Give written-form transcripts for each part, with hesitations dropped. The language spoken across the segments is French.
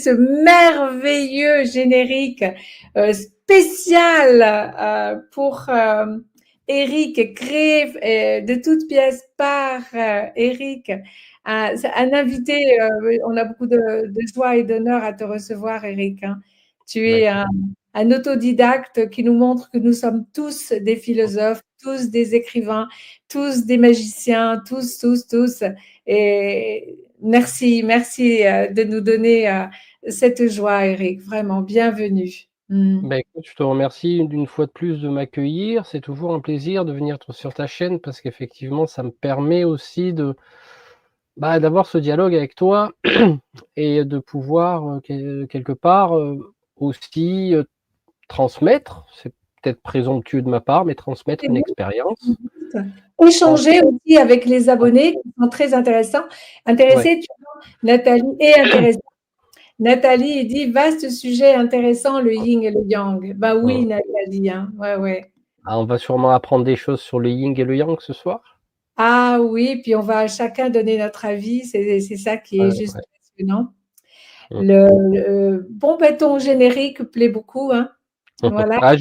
ce merveilleux générique spécial pour Eric, créé de toutes pièces par Eric. Un invité, on a beaucoup de joie et d'honneur à te recevoir, Eric. Hein. Tu es un autodidacte qui nous montre que nous sommes tous des philosophes, tous des écrivains, tous des magiciens, tous. Et merci de nous donner cette joie, Eric. Vraiment, bienvenue. Écoute, je te remercie d'une fois de plus de m'accueillir. C'est toujours un plaisir de venir sur ta chaîne parce qu'effectivement, ça me permet aussi d'avoir ce dialogue avec toi et de pouvoir quelque part aussi transmettre, c'est peut-être présomptueux de ma part, mais transmettre une expérience. Échanger aussi avec les abonnés qui sont très intéressés. Tu vois, Nathalie est intéressée. Nathalie dit vaste sujet intéressant, le yin et le yang. Bah oui, Nathalie, hein. Ouais. Ah, on va sûrement apprendre des choses sur le yin et le yang ce soir. Ah oui, puis on va chacun donner notre avis. C'est ça qui est juste passionnant. Ton générique plaît beaucoup, hein. Voilà.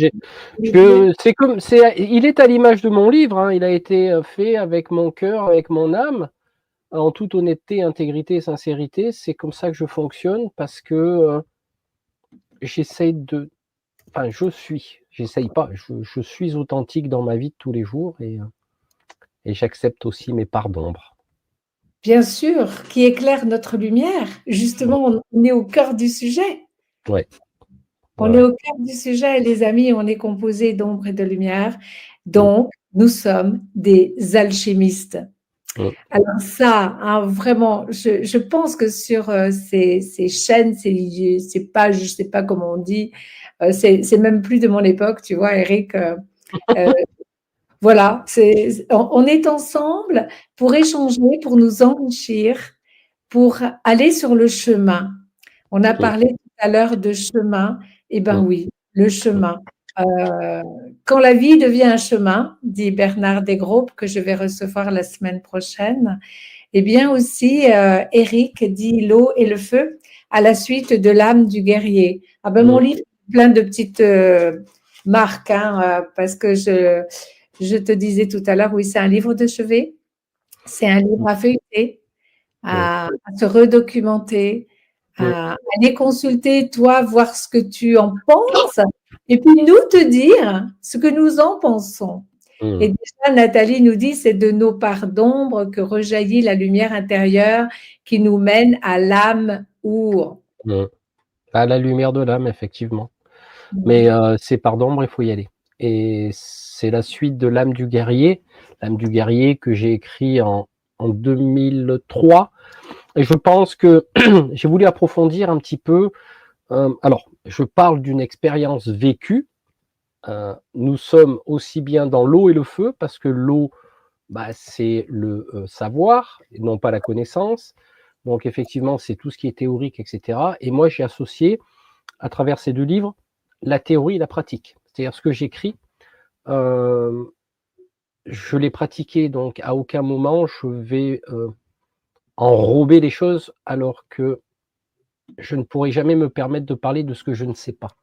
Il est à l'image de mon livre. Hein. Il a été fait avec mon cœur, avec mon âme. En toute honnêteté, intégrité et sincérité, c'est comme ça que je fonctionne parce que j'essaye de... Enfin, j'essaye pas, je suis authentique dans ma vie de tous les jours et j'accepte aussi mes parts d'ombre. Bien sûr, qui éclaire notre lumière. Justement, on est au cœur du sujet. Ouais. On est au cœur du sujet, les amis, on est composé d'ombre et de lumière. Donc, nous sommes des alchimistes. Alors ça, hein, vraiment, je pense que sur ces chaînes, ces pages, je ne sais pas comment on dit, c'est même plus de mon époque, tu vois, Eric. Voilà, on est ensemble pour échanger, pour nous enrichir, pour aller sur le chemin. On a parlé tout à l'heure de chemin. Eh bien oui, le chemin. Quand la vie devient un chemin, dit Bernard Desgroupes, que je vais recevoir la semaine prochaine, eh bien aussi, Eric dit l'eau et le feu à la suite de l'âme du guerrier. Ah ben mon livre, plein de petites marques, hein, parce que je te disais tout à l'heure, oui, c'est un livre de chevet, c'est un livre à feuilleter, à se redocumenter, à aller consulter, toi, voir ce que tu en penses, et puis nous te dire ce que nous en pensons. Et déjà, Nathalie nous dit, c'est de nos parts d'ombre que rejaillit la lumière intérieure qui nous mène à l'âme ou à la lumière de l'âme, effectivement. Mais ces parts d'ombre, il faut y aller. Et c'est la suite de l'âme du guerrier que j'ai écrit en 2003. Et je pense que j'ai voulu approfondir un petit peu. Alors, je parle d'une expérience vécue. Nous sommes aussi bien dans l'eau et le feu, parce que l'eau, c'est le savoir, et non pas la connaissance. Donc, effectivement, c'est tout ce qui est théorique, etc. Et moi, j'ai associé, à travers ces deux livres, la théorie et la pratique. C'est-à-dire ce que j'écris, je l'ai pratiqué, donc à aucun moment je vais enrober les choses, alors que je ne pourrai jamais me permettre de parler de ce que je ne sais pas.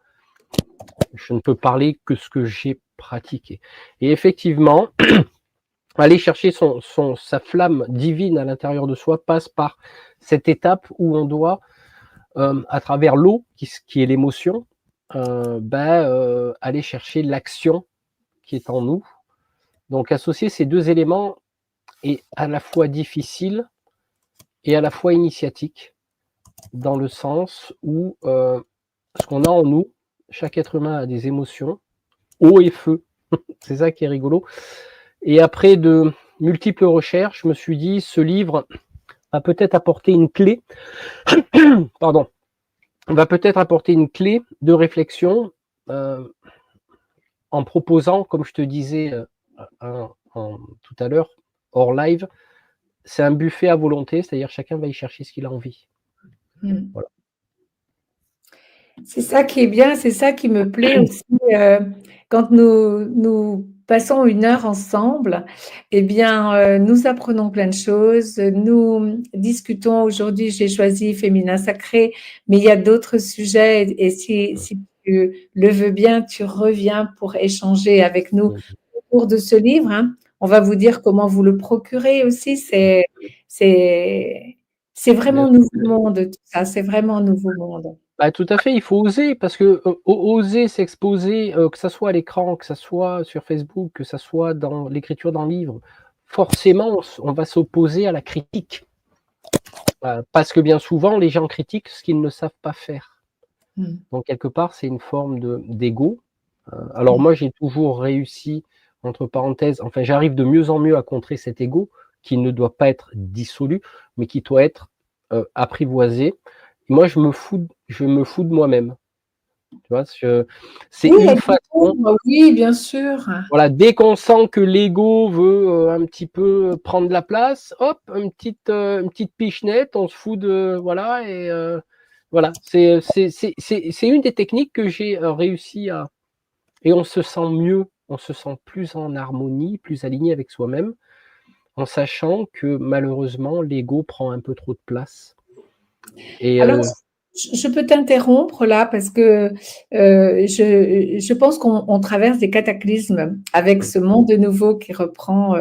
Je ne peux parler que ce que j'ai pratiqué. Et effectivement, aller chercher sa flamme divine à l'intérieur de soi passe par cette étape où on doit, à travers l'eau, qui est l'émotion, aller chercher l'action qui est en nous. Donc associer ces deux éléments est à la fois difficile et à la fois initiatique, dans le sens où ce qu'on a en nous, chaque être humain a des émotions, eau et feu, c'est ça qui est rigolo. Et après de multiples recherches, je me suis dit, ce livre va peut-être apporter une clé, pardon, va peut-être apporter une clé de réflexion en proposant, comme je te disais tout à l'heure, hors live, c'est un buffet à volonté, c'est-à-dire chacun va y chercher ce qu'il a envie. Voilà. C'est ça qui est bien, c'est ça qui me plaît aussi quand nous passons 1 heure ensemble, eh bien, nous apprenons plein de choses, nous discutons. Aujourd'hui, j'ai choisi féminin sacré, mais il y a d'autres sujets et si tu le veux bien, tu reviens pour échanger avec nous Mmh. autour de ce livre, hein. On va vous dire comment vous le procurer aussi. C'est c'est Bien vraiment sûr. nouveau monde tout ça, c'est vraiment nouveau monde. Bah, tout à fait, il faut oser parce que, oser s'exposer, que ça soit à l'écran, que ça soit sur Facebook, que ça soit dans l'écriture d'un livre, forcément on va s'opposer à la critique. Parce que bien souvent les gens critiquent ce qu'ils ne savent pas faire. Mmh. Donc quelque part, c'est une forme d'ego. Alors Mmh. moi, j'ai toujours réussi, entre parenthèses, enfin j'arrive de mieux en mieux à contrer cet ego qui ne doit pas être dissolu, mais qui doit être, apprivoisé. Moi, je me fous de moi-même. Tu vois? C'est Oui, une façon, exactement, oui, bien sûr. voilà, dès qu'on sent que l'ego veut, un petit peu prendre la place, hop, une petite pichenette, on se fout de voilà et voilà. C'est une des techniques que j'ai, réussi à, et on se sent mieux, on se sent plus en harmonie, plus aligné avec soi-même, en sachant que malheureusement l'ego prend un peu trop de place et Alors, je peux t'interrompre là parce que je pense qu'on traverse des cataclysmes avec mmh, ce monde nouveau qui reprend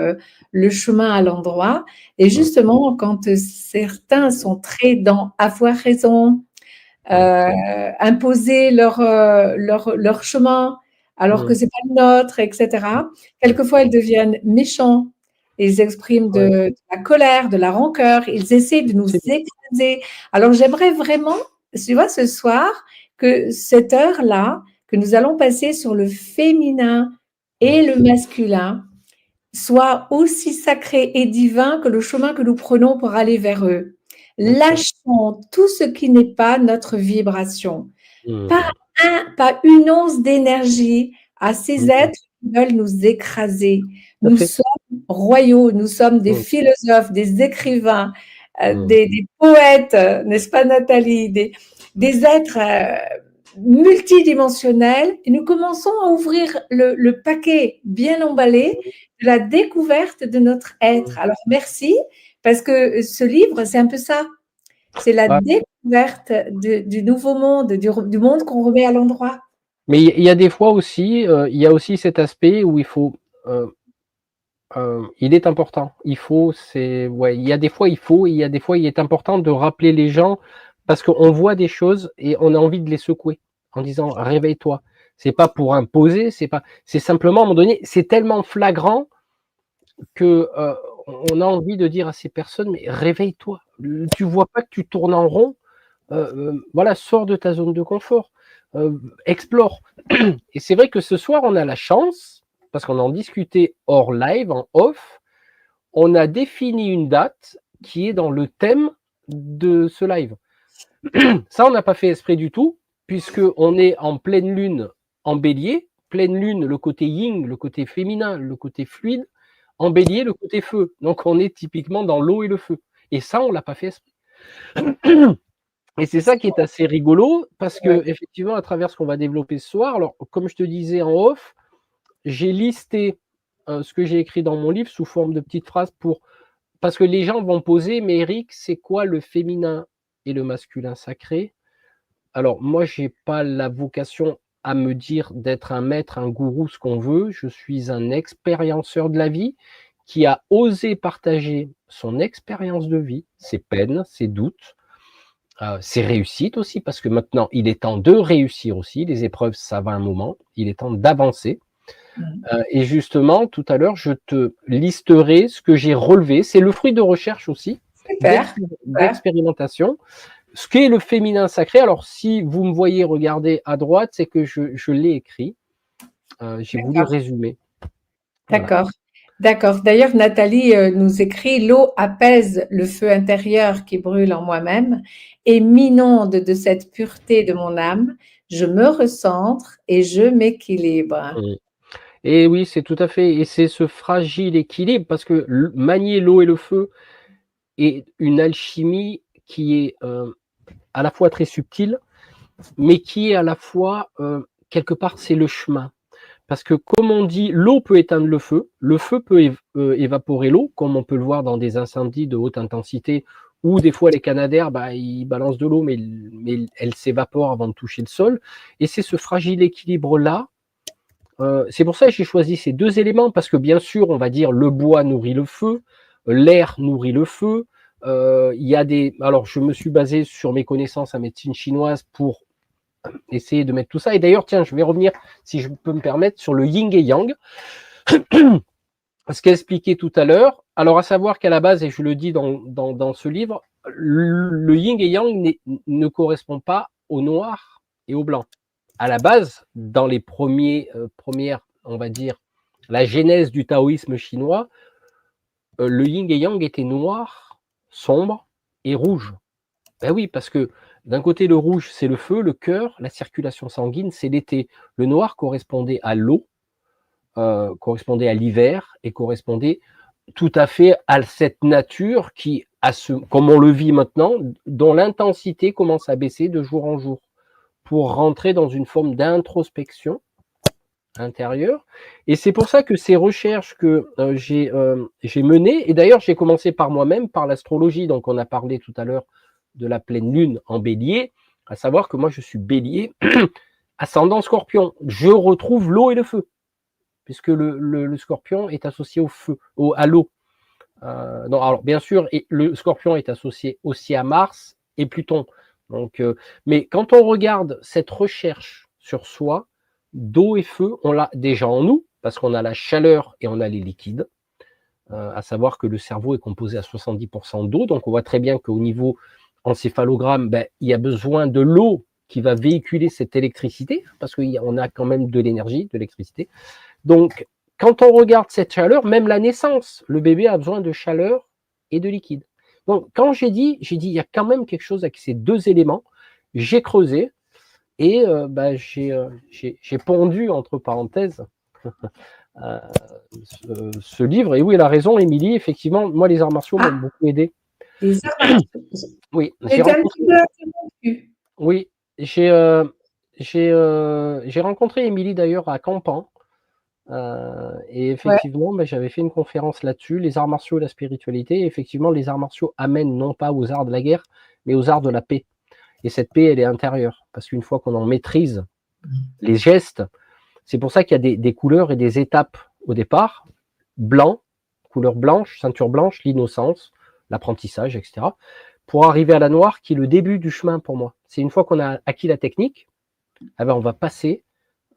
le chemin à l'endroit. Et mmh, justement, quand certains sont très dans avoir raison, mmh, imposer leur chemin alors que mmh, c'est pas le nôtre, etc. mmh, Quelquefois, ils deviennent méchants. Ils expriment ouais, de la colère, de la rancœur. Ils essaient de nous c'est écraser. Alors, j'aimerais vraiment, tu vois, ce soir, que cette heure-là, que nous allons passer sur le féminin mmh, et le masculin, soit aussi sacré et divin que le chemin que nous prenons pour aller vers eux. bien sûr. Lâchons tout ce qui n'est pas notre vibration. Pas Mmh, pas une once d'énergie à ces mmh, êtres qui veulent nous écraser. tout à Nous fait. sommes royaux, nous sommes des Mmh, philosophes, des écrivains, mmh, des poètes, n'est-ce pas Nathalie? Des êtres multidimensionnels et nous commençons à ouvrir le paquet bien emballé de la découverte de notre être. mmh. Alors merci, parce que ce livre, c'est un peu ça. C'est la Bah, découverte du nouveau monde, du monde qu'on remet à l'endroit. mais il y a des fois aussi, il y a aussi cet aspect où il faut, heu il est important. Ouais, il y a des fois il faut, et il y a des fois il est important de rappeler les gens parce qu'on voit des choses et on a envie de les secouer en disant: «Réveille-toi». C'est pas pour imposer, c'est simplement à un moment donné, c'est tellement flagrant que, on a envie de dire à ces personnes: «Mais réveille-toi, tu vois pas que tu tournes en rond? Voilà, sors de ta zone de confort, explore». Et c'est vrai que ce soir, on a la chance, parce qu'on en discutait hors live, en off, on a défini une date qui est dans le thème de ce live. Ça, on n'a pas fait exprès du tout, puisqu'on est en pleine lune en bélier. Pleine lune, le côté yin, le côté féminin, le côté fluide. En bélier, le côté feu. Donc, on est typiquement dans l'eau et le feu. Et ça, on l'a pas fait exprès. Et c'est ça qui est assez rigolo, parce Ouais. que effectivement, à travers ce qu'on va développer ce soir, alors comme je te disais en off, j'ai listé ce que j'ai écrit dans mon livre sous forme de petites phrases parce que les gens vont poser: «Mais Eric, c'est quoi le féminin et le masculin sacré?» Alors moi, j'ai pas la vocation à me dire d'être un maître, un gourou, ce qu'on veut. Je suis un expérienceur de la vie qui a osé partager son expérience de vie, ses peines, ses doutes, ses réussites aussi, parce que maintenant, il est temps de réussir aussi. Les épreuves, ça va un moment. Il est temps d'avancer. Mmh. Et justement, tout à l'heure, je te listerai ce que j'ai relevé. C'est le fruit de recherche aussi, Super, super. d'expérimentation. Ce qu'est le féminin sacré. Alors, si vous me voyez regarder à droite, c'est que je l'ai écrit. J'ai voulu D'accord, résumer. Voilà. d'accord, d'accord. D'ailleurs, Nathalie nous écrit: «L'eau apaise le feu intérieur qui brûle en moi-même et m'inonde de cette pureté de mon âme. Je me recentre et je m'équilibre». Mmh. Et oui, c'est tout à fait. Et c'est ce fragile équilibre, parce que manier l'eau et le feu est une alchimie qui est à la fois très subtile, mais qui est à la fois, quelque part, c'est le chemin. parce que comme on dit, l'eau peut éteindre le feu peut évaporer l'eau, comme on peut le voir dans des incendies de haute intensité, où des fois les canadaires, ils balancent de l'eau, mais elle s'évapore avant de toucher le sol. Et c'est ce fragile équilibre-là. C'est pour ça que j'ai choisi ces deux éléments, parce que bien sûr, on va dire le bois nourrit le feu, l'air nourrit le feu. Alors, je me suis basé sur mes connaissances en médecine chinoise pour essayer de mettre tout ça. Et d'ailleurs, tiens, je vais revenir, si je peux me permettre, sur le yin et yang. Ce qu'a expliqué tout à l'heure. Alors, à savoir qu'à la base, et je le dis dans ce livre, le yin et yang ne correspond pas au noir et au blanc. À la base, dans les premières, on va dire, la genèse du taoïsme chinois, le yin et yang était noir, sombre et rouge. Ben oui, parce que d'un côté, le rouge, c'est le feu, le cœur, la circulation sanguine, c'est l'été. Le noir correspondait à l'eau, correspondait à l'hiver et correspondait tout à fait à cette nature qui, comme on le vit maintenant, dont l'intensité commence à baisser de jour en jour pour rentrer dans une forme d'introspection intérieure. Et c'est pour ça que ces recherches que j'ai menées, et d'ailleurs j'ai commencé par moi-même, par l'astrologie, donc on a parlé tout à l'heure de la pleine lune en bélier, à savoir que moi je suis bélier, ascendant scorpion. Je retrouve l'eau et le feu, puisque le scorpion est associé au feu, à l'eau. Non, alors bien sûr, le scorpion est associé aussi à Mars et Pluton. Donc, mais quand on regarde cette recherche sur soi, d'eau et feu, on l'a déjà en nous, parce qu'on a la chaleur et on a les liquides. À savoir que le cerveau est composé à 70% d'eau, donc on voit très bien qu'au niveau encéphalogramme, il y a besoin de l'eau qui va véhiculer cette électricité, parce qu'on a quand même de l'énergie, de l'électricité. Donc, quand on regarde cette chaleur, même la naissance, le bébé a besoin de chaleur et de liquide. Donc, quand j'ai dit, il y a quand même quelque chose avec ces deux éléments. J'ai creusé et j'ai pondu, entre parenthèses, ce livre. Et oui, elle a raison, Émilie. Effectivement, moi, les arts martiaux m'ont beaucoup aidé. Les arts martiaux. Oui, j'ai rencontré Émilie d'ailleurs à Campan. Et effectivement, j'avais fait une conférence là-dessus, les arts martiaux et la spiritualité. Et effectivement, les arts martiaux amènent non pas aux arts de la guerre, mais aux arts de la paix. Et cette paix, elle est intérieure, parce qu'une fois qu'on en maîtrise les gestes, c'est pour ça qu'il y a des couleurs et des étapes au départ. Blanc, couleur blanche, ceinture blanche, l'innocence, l'apprentissage, etc. Pour arriver à la noire, qui est le début du chemin pour moi. C'est une fois qu'on a acquis la technique, on va passer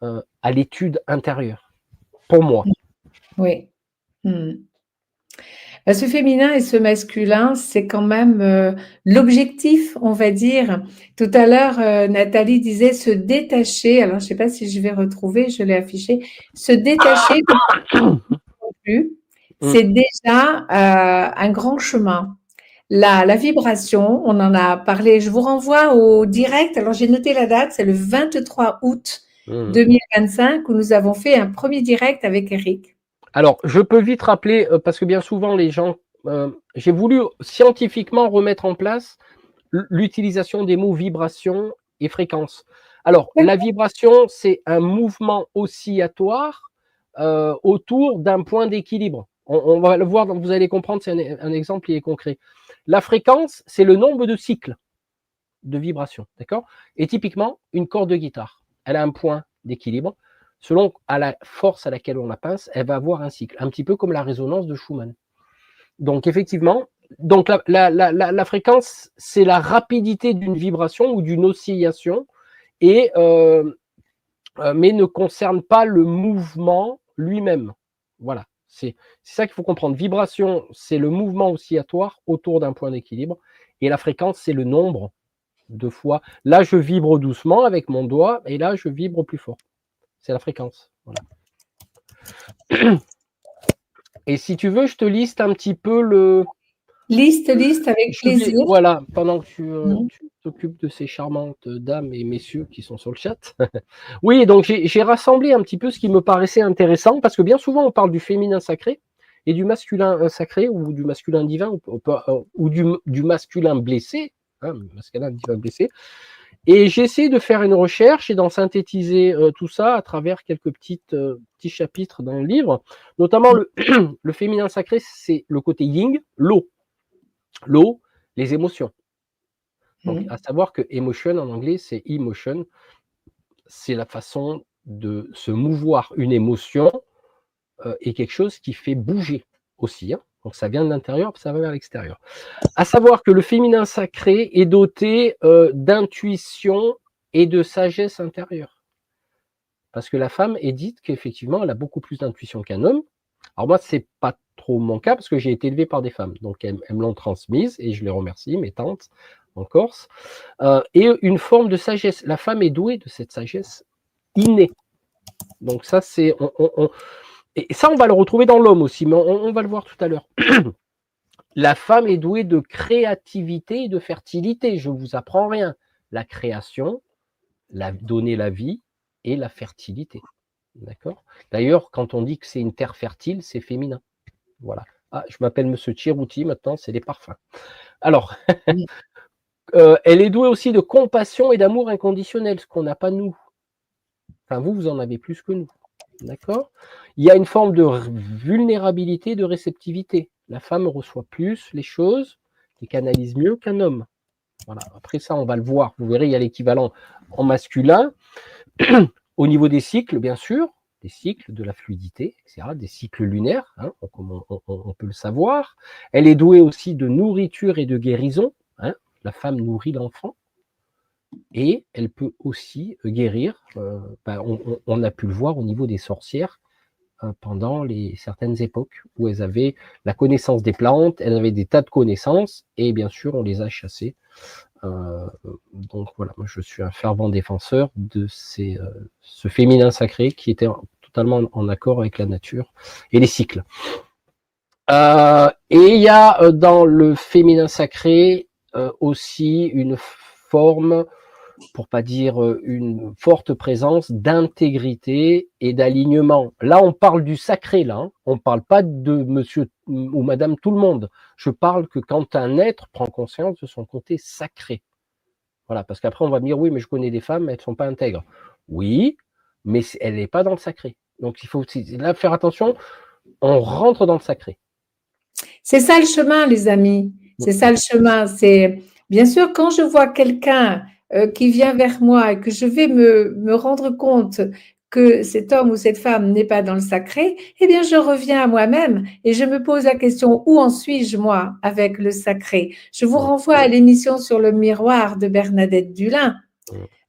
à l'étude intérieure. Pour moi. Oui. Ce féminin et ce masculin, c'est quand même l'objectif, on va dire. Tout à l'heure, Nathalie disait se détacher. Alors, je ne sais pas si je vais retrouver, je l'ai affiché. Se détacher, c'est déjà un grand chemin. La vibration, on en a parlé. Je vous renvoie au direct. Alors, j'ai noté la date, c'est le 23 août 2025 où nous avons fait un premier direct avec Eric. Alors, je peux vite rappeler, parce que bien souvent, les gens, j'ai voulu scientifiquement remettre en place l'utilisation des mots vibration et fréquence. Alors, la vibration, c'est un mouvement oscillatoire autour d'un point d'équilibre. On va le voir, vous allez comprendre, c'est un exemple qui est concret. La fréquence, c'est le nombre de cycles de vibration, d'accord? Et typiquement, une corde de guitare, elle a un point d'équilibre. Selon à la force à laquelle on la pince, elle va avoir un cycle, un petit peu comme la résonance de Schumann. Donc effectivement, la fréquence, c'est la rapidité d'une vibration ou d'une oscillation, mais ne concerne pas le mouvement lui-même. Voilà, c'est ça qu'il faut comprendre. Vibration, c'est le mouvement oscillatoire autour d'un point d'équilibre, et la fréquence, c'est le nombre de fois. Là, je vibre doucement avec mon doigt, et là, je vibre plus fort. C'est la fréquence. Voilà. Et si tu veux, je te liste un petit peu le... Liste avec plaisir. Voilà, pendant que tu t'occupes de ces charmantes dames et messieurs qui sont sur le chat. Oui, donc j'ai rassemblé un petit peu ce qui me paraissait intéressant, parce que bien souvent, on parle du féminin sacré et du masculin sacré, ou du masculin divin, ou du masculin blessé, masculin divin blessé. Et j'ai essayé de faire une recherche et d'en synthétiser tout ça à travers quelques petits chapitres dans le livre. Notamment, le féminin sacré, c'est le côté yin, l'eau. L'eau, les émotions. Donc, à savoir que emotion en anglais, c'est emotion. C'est la façon de se mouvoir. Une émotion est quelque chose qui fait bouger aussi. Hein. Donc, ça vient de l'intérieur, ça va vers l'extérieur. À savoir que le féminin sacré est doté d'intuition et de sagesse intérieure. Parce que la femme est dite qu'effectivement, elle a beaucoup plus d'intuition qu'un homme. Alors moi, c'est pas trop mon cas parce que j'ai été élevé par des femmes. Donc, elles me l'ont transmise et je les remercie, mes tantes en Corse. Et une forme de sagesse. La femme est douée de cette sagesse innée. Donc ça, c'est... Et ça, on va le retrouver dans l'homme aussi, mais on va le voir tout à l'heure. La femme est douée de créativité et de fertilité. Je ne vous apprends rien. La création, donner la vie et la fertilité. D'accord. D'ailleurs, quand on dit que c'est une terre fertile, c'est féminin. Voilà. Ah, je m'appelle Monsieur Chirouti, maintenant, c'est les parfums. Alors, elle est douée aussi de compassion et d'amour inconditionnel, ce qu'on n'a pas nous. Enfin, vous en avez plus que nous. D'accord. Il y a une forme de vulnérabilité, de réceptivité. La femme reçoit plus les choses et canalise mieux qu'un homme. Voilà. Après ça, on va le voir. Vous verrez, il y a l'équivalent en masculin. Au niveau des cycles, bien sûr, des cycles de la fluidité, etc., des cycles lunaires, hein, comme on peut le savoir. Elle est douée aussi de nourriture et de guérison. Hein. La femme nourrit l'enfant. Et elle peut aussi guérir. On a pu le voir au niveau des sorcières pendant certaines époques où elles avaient la connaissance des plantes, elles avaient des tas de connaissances, et bien sûr, on les a chassées. Donc voilà, moi je suis un fervent défenseur de ce féminin sacré qui était totalement en accord avec la nature et les cycles. Et il y a dans le féminin sacré aussi une forme, pour pas dire une forte présence d'intégrité et d'alignement. Là, on parle du sacré, là. Hein. On parle pas de monsieur ou madame tout le monde. Je parle que quand un être prend conscience de son côté sacré. Voilà, parce qu'après, on va me dire, oui, mais je connais des femmes, elles ne sont pas intègres. Oui, mais elle n'est pas dans le sacré. Donc, il faut là faire attention, on rentre dans le sacré. C'est ça le chemin, les amis. C'est ça le chemin. C'est bien sûr quand je vois quelqu'un qui vient vers moi et que je vais me rendre compte que cet homme ou cette femme n'est pas dans le sacré, eh bien, je reviens à moi-même et je me pose la question, où en suis-je, moi, avec le sacré? Je vous renvoie à l'émission sur le miroir de Bernadette Dulin.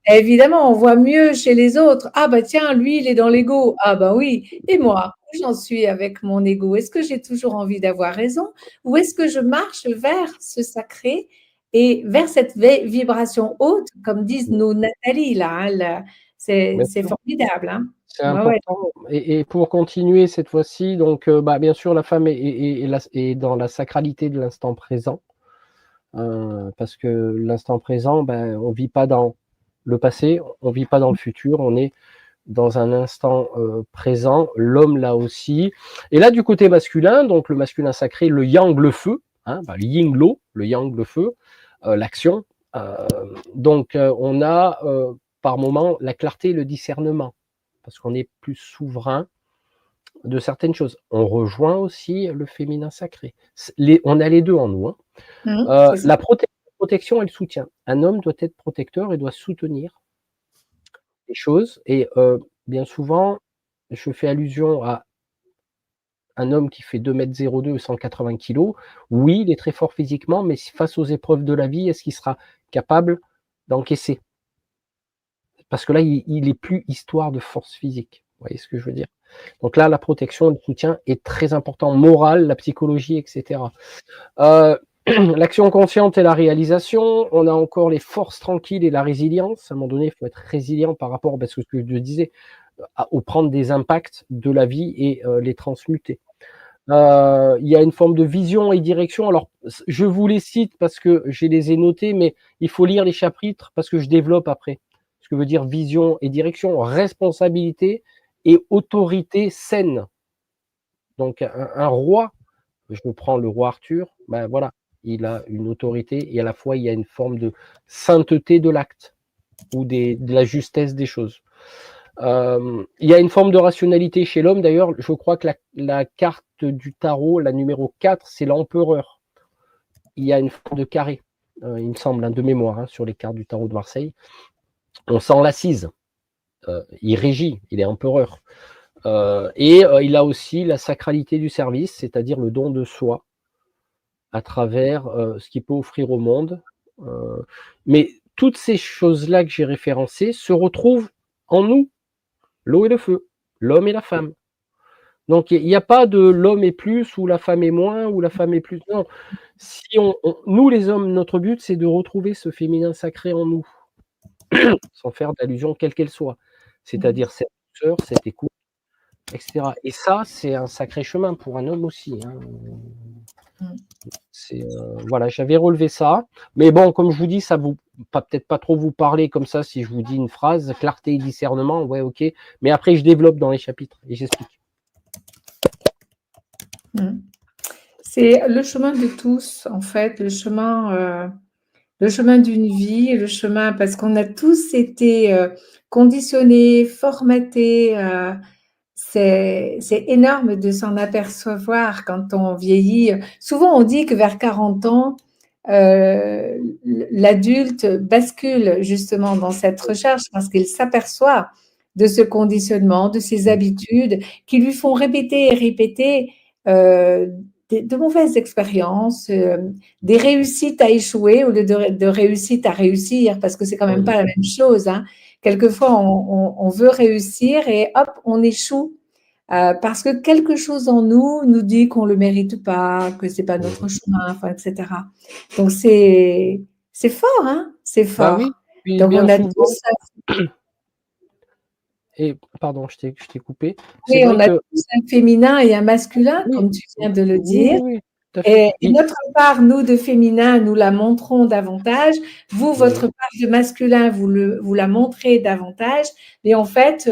Évidemment, on voit mieux chez les autres. Ah bah tiens, lui, il est dans l'ego. Ah bah oui. Et moi, où j'en suis avec mon ego? Est-ce que j'ai toujours envie d'avoir raison? Ou est-ce que je marche vers ce sacré et vers cette vibration haute, comme disent nos Nathalie, là, hein, c'est formidable. Hein. C'est important. Ouais. Et pour continuer cette fois-ci, donc bien sûr, la femme est dans la sacralité de l'instant présent. Parce que l'instant présent, on ne vit pas dans le passé, on ne vit pas dans le futur, on est dans un instant présent, l'homme là aussi. Et là, du côté masculin, donc le masculin sacré, le yang, le feu, hein, le yin, l'eau, le yang, le feu, l'action. Donc, on a par moment la clarté et le discernement, parce qu'on est plus souverain de certaines choses. On rejoint aussi le féminin sacré. On a les deux en nous. Hein. La protection et le soutien. Un homme doit être protecteur et doit soutenir les choses. Et bien souvent, je fais allusion à un homme qui fait 2,02 m et 180 kg. Oui, il est très fort physiquement, mais face aux épreuves de la vie, est-ce qu'il sera capable d'encaisser? Parce que là, il n'est plus histoire de force physique. Vous voyez ce que je veux dire? Donc là, la protection et le soutien est très important, moral, la psychologie, etc. L'action consciente et la réalisation, on a encore les forces tranquilles et la résilience. À un moment donné, il faut être résilient par rapport à ce que je disais, au prendre des impacts de la vie et les transmuter. Il y a une forme de vision et direction. Alors, je vous les cite parce que je les ai notés, mais il faut lire les chapitres parce que je développe après. Ce que veut dire vision et direction, responsabilité et autorité saine. Donc, un roi, je prends le roi Arthur, voilà, il a une autorité et à la fois il y a une forme de sainteté de l'acte. ou de la justesse des choses. Il y a une forme de rationalité chez l'homme. D'ailleurs, je crois que la carte du tarot, la numéro 4, c'est l'empereur. Il y a une forme de carré, il me semble, de mémoire, sur les cartes du tarot de Marseille. On sent l'assise. Il régit, il est empereur. Il a aussi la sacralité du service, c'est-à-dire le don de soi à travers ce qu'il peut offrir au monde. Mais toutes ces choses-là que j'ai référencées se retrouvent en nous, l'eau et le feu, l'homme et la femme. Donc il n'y a pas de l'homme est plus ou la femme est moins ou la femme est plus. Non. Si nous les hommes, notre but c'est de retrouver ce féminin sacré en nous, sans faire d'allusion quelle qu'elle soit. C'est-à-dire cette douceur, cette écoute, etc. Et ça, c'est un sacré chemin pour un homme aussi. Voilà, j'avais relevé ça. Mais bon, comme je vous dis, ça vous peut-être pas trop vous parler comme ça si je vous dis une phrase, clarté et discernement, ouais, ok. Mais après, je développe dans les chapitres et j'explique. C'est le chemin de tous, en fait, le chemin d'une vie, le chemin, parce qu'on a tous été conditionnés, formatés. C'est énorme de s'en apercevoir quand on vieillit. Souvent, on dit que vers 40 ans, l'adulte bascule justement dans cette recherche parce qu'il s'aperçoit de ce conditionnement, de ces habitudes qui lui font répéter et répéter de mauvaises expériences, des réussites à échouer au lieu de réussites à réussir, parce que c'est quand même pas la même chose. Quelquefois, on veut réussir et hop, on échoue parce que quelque chose en nous dit qu'on le mérite pas, que c'est pas notre chemin, enfin, etc. Donc c'est fort, c'est fort. Bah oui, puis donc bien on a souvent. tous. Et pardon, je t'ai coupé. Oui, on a tous un féminin et un masculin, comme tu viens de le dire. Oui, tout à fait. Et notre part, nous, de féminin, nous la montrons davantage. Vous, votre part de masculin, vous la montrez davantage. Et en fait,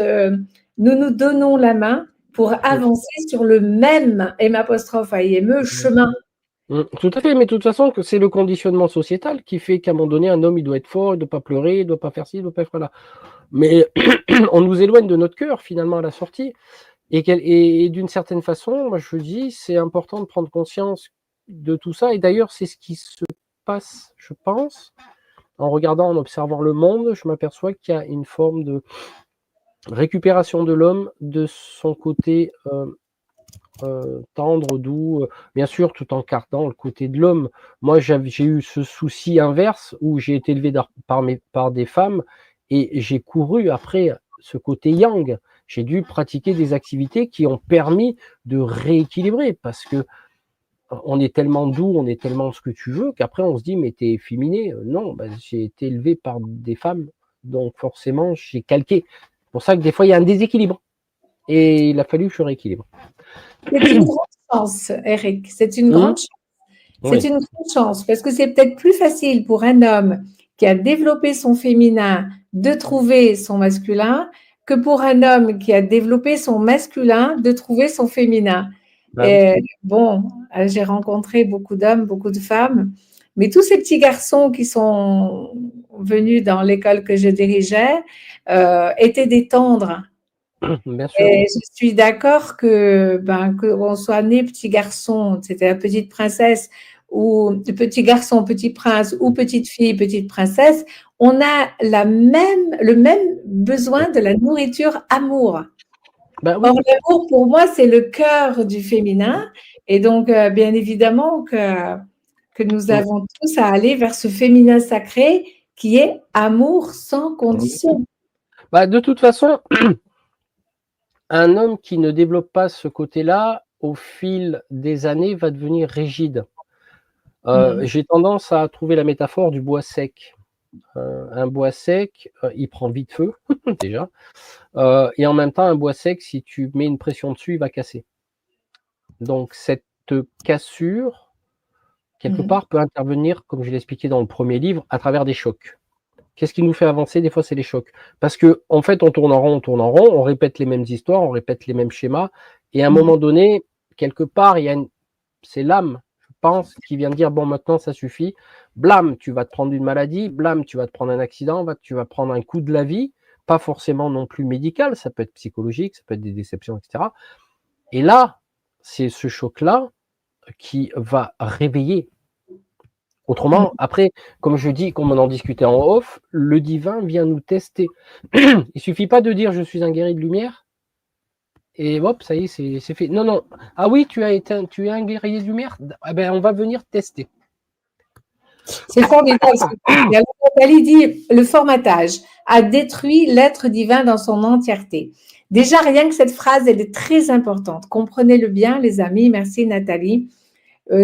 nous nous donnons la main pour avancer sur le même, M', chemin. Tout à fait, mais de toute façon, c'est le conditionnement sociétal qui fait qu'à un moment donné, un homme, il doit être fort, il ne doit pas pleurer, il ne doit pas faire ci, il ne doit pas faire là. Mais on nous éloigne de notre cœur, finalement, à la sortie. Et d'une certaine façon, moi, je dis, c'est important de prendre conscience de tout ça. Et d'ailleurs, c'est ce qui se passe, je pense, en regardant, en observant le monde, je m'aperçois qu'il y a une forme de récupération de l'homme de son côté tendre, doux, bien sûr, tout en gardant le côté de l'homme. Moi, j'ai eu ce souci inverse où j'ai été élevé par des femmes et j'ai couru après ce côté yang. J'ai dû pratiquer des activités qui ont permis de rééquilibrer parce que on est tellement doux, on est tellement ce que tu veux qu'après on se dit mais t'es efféminé. Non, j'ai été élevé par des femmes, donc forcément j'ai calqué. C'est pour ça que des fois il y a un déséquilibre et il a fallu que je rééquilibre. C'est une grande chance, Eric. C'est une grande chance. C'est une grande chance parce que c'est peut-être plus facile pour un homme qui a développé son féminin de trouver son masculin que pour un homme qui a développé son masculin de trouver son féminin. Bon, j'ai rencontré beaucoup d'hommes, beaucoup de femmes, mais tous ces petits garçons qui sont venus dans l'école que je dirigeais étaient des tendres. Bien sûr. Et je suis d'accord qu'on soit né petit garçon, c'était la petite princesse, ou petit garçon, petit prince, ou petite fille, petite princesse, on a le même besoin de la nourriture amour. Oui. Or, l'amour, pour moi, c'est le cœur du féminin. Et donc, bien évidemment que nous avons tous à aller vers ce féminin sacré qui est amour sans condition. De toute façon, un homme qui ne développe pas ce côté-là, au fil des années, va devenir rigide. J'ai tendance à trouver la métaphore du bois sec. Un bois sec, il prend vite feu, déjà. Et en même temps, un bois sec, si tu mets une pression dessus, il va casser. Donc, cette cassure, quelque part, peut intervenir, comme je l'ai expliqué dans le premier livre, à travers des chocs. Qu'est-ce qui nous fait avancer? Des fois, c'est les chocs. Parce que, en fait, on tourne en rond, on répète les mêmes histoires, on répète les mêmes schémas. Et à un moment donné, quelque part, c'est l'âme, je pense, qui vient de dire, bon, maintenant, ça suffit. Blâme, tu vas te prendre une maladie. Blâme, tu vas te prendre un accident. Tu vas prendre un coup de la vie. Pas forcément non plus médical. Ça peut être psychologique, ça peut être des déceptions, etc. Et là, c'est ce choc-là qui va réveiller. Autrement, après, comme je dis, comme on en discutait en off, le divin vient nous tester. Il suffit pas de dire je suis un guerrier de lumière et hop, ça y est, c'est fait. Non, non. Ah oui, tu es un guerrier de lumière. Ah ben, on va venir tester. C'est formidable ce que tu dis. Alors, Nathalie dit, le formatage a détruit l'être divin dans son entièreté. Déjà, rien que cette phrase, elle est très importante. Comprenez-le bien, les amis. Merci, Nathalie.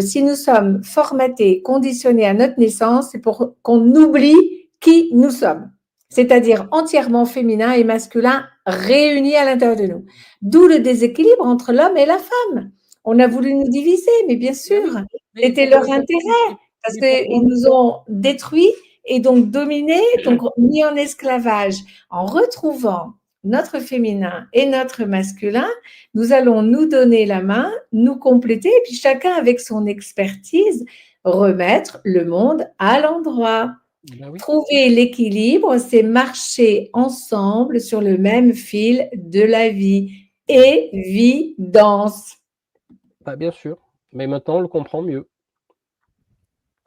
Si nous sommes formatés, conditionnés à notre naissance, c'est pour qu'on oublie qui nous sommes, c'est-à-dire entièrement féminin et masculin réunis à l'intérieur de nous. D'où le déséquilibre entre l'homme et la femme. On a voulu nous diviser, mais bien sûr, c'était leur intérêt, parce qu'ils nous ont détruits et donc dominés, donc mis en esclavage. En retrouvant notre féminin et notre masculin, nous allons nous donner la main, nous compléter, et puis chacun avec son expertise, remettre le monde à l'endroit. Ben oui. Trouver l'équilibre, c'est marcher ensemble sur le même fil de la vie. Évidence. Bah, bien sûr. Mais maintenant, on le comprend mieux.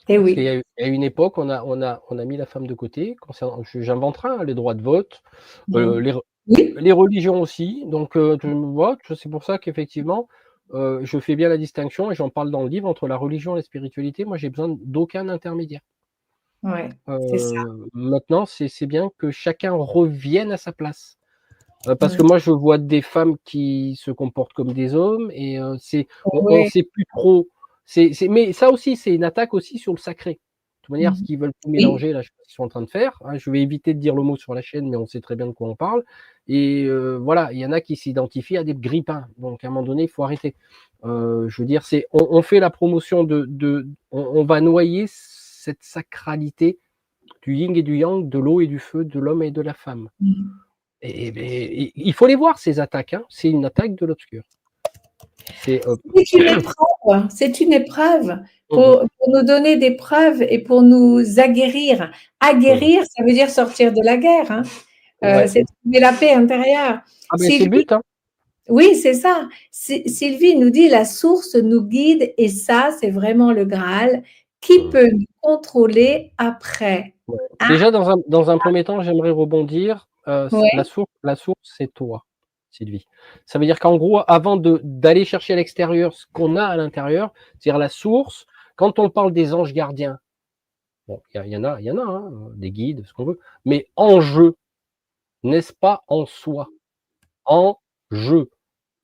Et Parce oui. qu'il y a une époque, on a mis la femme de côté. J'inventerai les droits de vote, Oui. les religions aussi. Donc, tu vois, c'est pour ça qu'effectivement, je fais bien la distinction et j'en parle dans le livre entre la religion et la spiritualité. Moi, j'ai besoin d'aucun intermédiaire. Ouais, c'est ça. Maintenant, c'est bien que chacun revienne à sa place. Parce que Mm. moi, je vois des femmes qui se comportent comme des hommes et on Ouais. sait plus trop. Mais ça aussi, c'est une attaque aussi sur le sacré. De toute manière, ce qu'ils veulent tout Oui. mélanger, là, je sais pas ce qu'ils sont en train de faire. Hein, je vais éviter de dire le mot sur la chaîne, mais on sait très bien de quoi on parle. Et voilà, il y en a qui s'identifient à des grippins. Donc, à un moment donné, il faut arrêter. Je veux dire, on fait la promotion on va noyer cette sacralité du yin et du yang, de l'eau et du feu, de l'homme et de la femme. Mm. Et il faut les voir, ces attaques. Hein. C'est une attaque de l'obscur. C'est une épreuve. C'est une épreuve pour nous donner des preuves et pour nous aguerrir. Aguerrir, ça veut dire sortir de la guerre. Hein. Ouais. C'est trouver la paix intérieure. Ah ben c'est le but. Hein. Oui, c'est ça. Sylvie nous dit la source nous guide et ça, c'est vraiment le Graal. Qui peut nous contrôler après? Ouais. Hein? Déjà, dans un premier temps, j'aimerais rebondir. Ouais. La source, c'est toi, Sylvie. Ça veut dire qu'en gros, avant d'aller chercher à l'extérieur ce qu'on a à l'intérieur, c'est-à-dire la source, quand on parle des anges gardiens, bon, il y en a, hein, des guides, ce qu'on veut, mais en jeu, n'est-ce pas en soi, en jeu.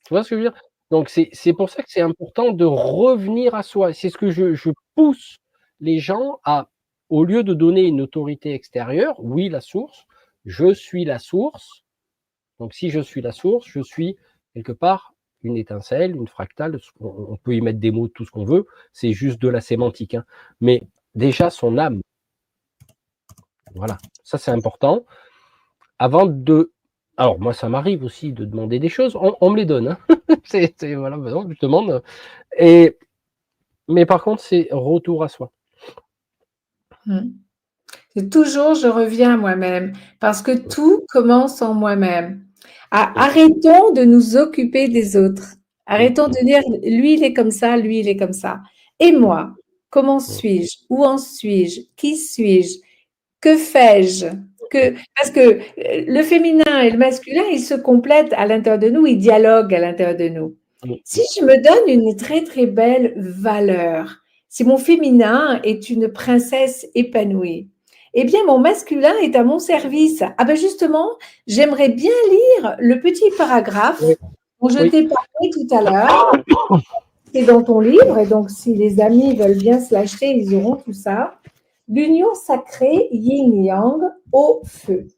Tu vois ce que je veux dire? Donc c'est pour ça que c'est important de revenir à soi. C'est ce que je pousse les gens à, au lieu de donner une autorité extérieure, oui, la source, je suis la source. Donc si je suis la source, je suis quelque part une étincelle, une fractale, on peut y mettre des mots, tout ce qu'on veut, c'est juste de la sémantique, hein. Mais déjà son âme. Voilà, ça c'est important. Avant de Alors moi ça m'arrive aussi de demander des choses, on me les donne, hein. Voilà, maintenant je demande mais par contre c'est retour à soi. C'est toujours je reviens à moi-même parce que tout commence en moi-même. Arrêtons de nous occuper des autres. Arrêtons de dire lui il est comme ça, lui il est comme ça. Et moi, comment suis-je? Où en suis-je? Qui suis-je? Que fais-je? Parce que le féminin et le masculin, ils se complètent à l'intérieur de nous, ils dialoguent à l'intérieur de nous. Si je me donne une très très belle valeur, si mon féminin est une princesse épanouie, eh bien mon masculin est à mon service. Ah ben justement, j'aimerais bien lire le petit paragraphe dont je t'ai parlé tout à l'heure. C'est dans ton livre, et donc si les amis veulent bien se l'acheter, ils auront tout ça. L'union sacrée yin-yang au feu.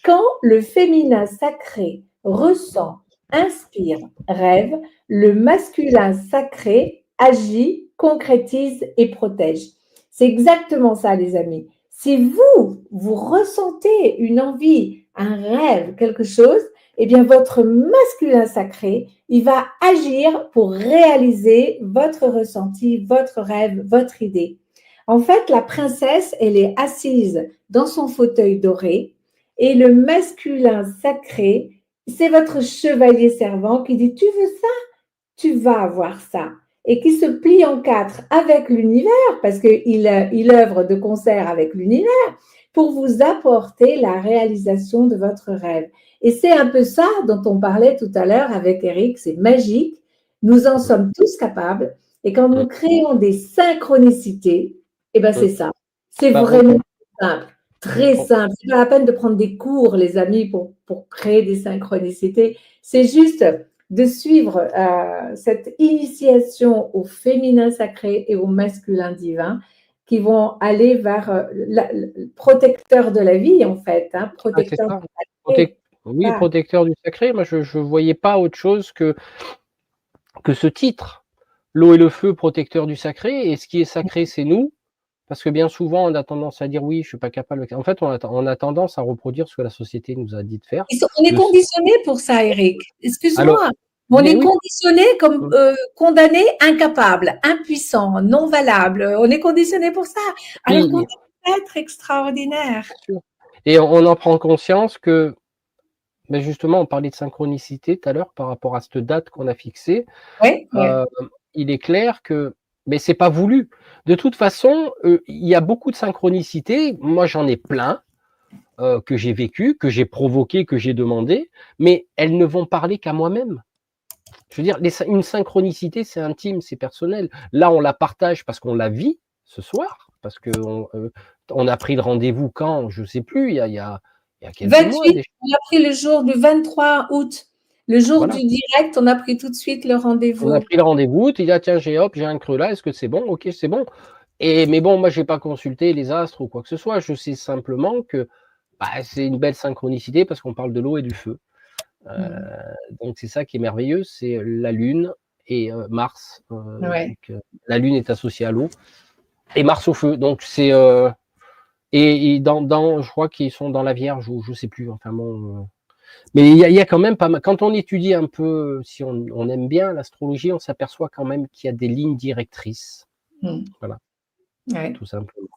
Quand le féminin sacré ressent, inspire, rêve, le masculin sacré agit, concrétise et protège. C'est exactement ça, les amis. Si vous ressentez une envie, un rêve, quelque chose, eh bien, votre masculin sacré, il va agir pour réaliser votre ressenti, votre rêve, votre idée. En fait, la princesse, elle est assise dans son fauteuil doré et le masculin sacré, c'est votre chevalier servant qui dit, tu veux ça, tu vas avoir ça. Et qui se plie en quatre avec l'univers, parce qu'il œuvre de concert avec l'univers, pour vous apporter la réalisation de votre rêve. Et c'est un peu ça dont on parlait tout à l'heure avec Eric, c'est magique, nous en sommes tous capables, et quand nous créons des synchronicités, eh ben c'est ça, c'est vraiment simple, très simple, c'est pas la peine de prendre des cours, les amis, pour créer des synchronicités, c'est juste de suivre cette initiation au féminin sacré et au masculin divin, qui vont aller vers le protecteur de la vie, en fait. Hein, protecteur du sacré. Oui, protecteur du sacré. Moi, je ne voyais pas autre chose que ce titre. L'eau et le feu, protecteur du sacré. Et ce qui est sacré, c'est nous. Parce que bien souvent, on a tendance à dire oui, je ne suis pas capable. En fait, on a tendance à reproduire ce que la société nous a dit de faire. On est conditionné pour ça, Eric. Excuse-moi. On est conditionné comme condamné, incapable, impuissant, non valable. On est conditionné pour ça. Alors qu'on est être extraordinaire. Et on en prend conscience que, ben justement, on parlait de synchronicité tout à l'heure par rapport à cette date qu'on a fixée. Oui, il est clair que, mais c'est pas voulu. De toute façon, il y a beaucoup de synchronicité. Moi, j'en ai plein que j'ai vécu, que j'ai provoqué, que j'ai demandé, mais elles ne vont parler qu'à moi-même. Je veux dire, une synchronicité, c'est intime, c'est personnel. Là, on la partage parce qu'on la vit ce soir, parce qu'on on a pris le rendez-vous quand, je ne sais plus, il y a quelques 28, mois. On a pris le jour du 23 août. Le jour du direct, on a pris tout de suite le rendez-vous. On a pris le rendez-vous, tu dis, ah, tiens, j'ai un creux là, est-ce que c'est bon? Ok, c'est bon. Mais bon, moi, je n'ai pas consulté les astres ou quoi que ce soit. Je sais simplement que c'est une belle synchronicité parce qu'on parle de l'eau et du feu. Donc c'est ça qui est merveilleux, c'est la Lune et Mars. Donc, la Lune est associée à l'eau et Mars au feu. Donc c'est et dans je crois qu'ils sont dans la Vierge ou je sais plus. Enfin bon, mais il y a quand même pas mal. Quand on étudie un peu, si on aime bien l'astrologie, on s'aperçoit quand même qu'il y a des lignes directrices. Voilà, tout simplement.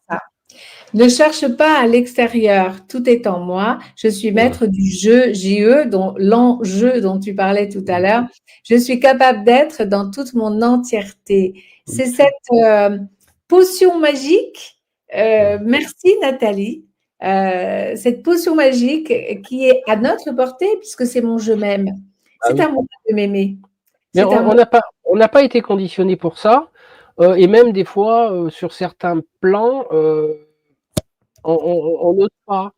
Ne cherche pas à l'extérieur, tout est en moi. Je suis maître du jeu, JE, dont l'enjeu dont tu parlais tout à l'heure. Je suis capable d'être dans toute mon entièreté. C'est cette potion magique, merci Nathalie, cette potion magique qui est à notre portée puisque c'est mon je m'aime. C'est à moi de m'aimer. Mais on n'a pas été conditionné pour ça. Et même des fois, sur certains plans, on n'ose pas.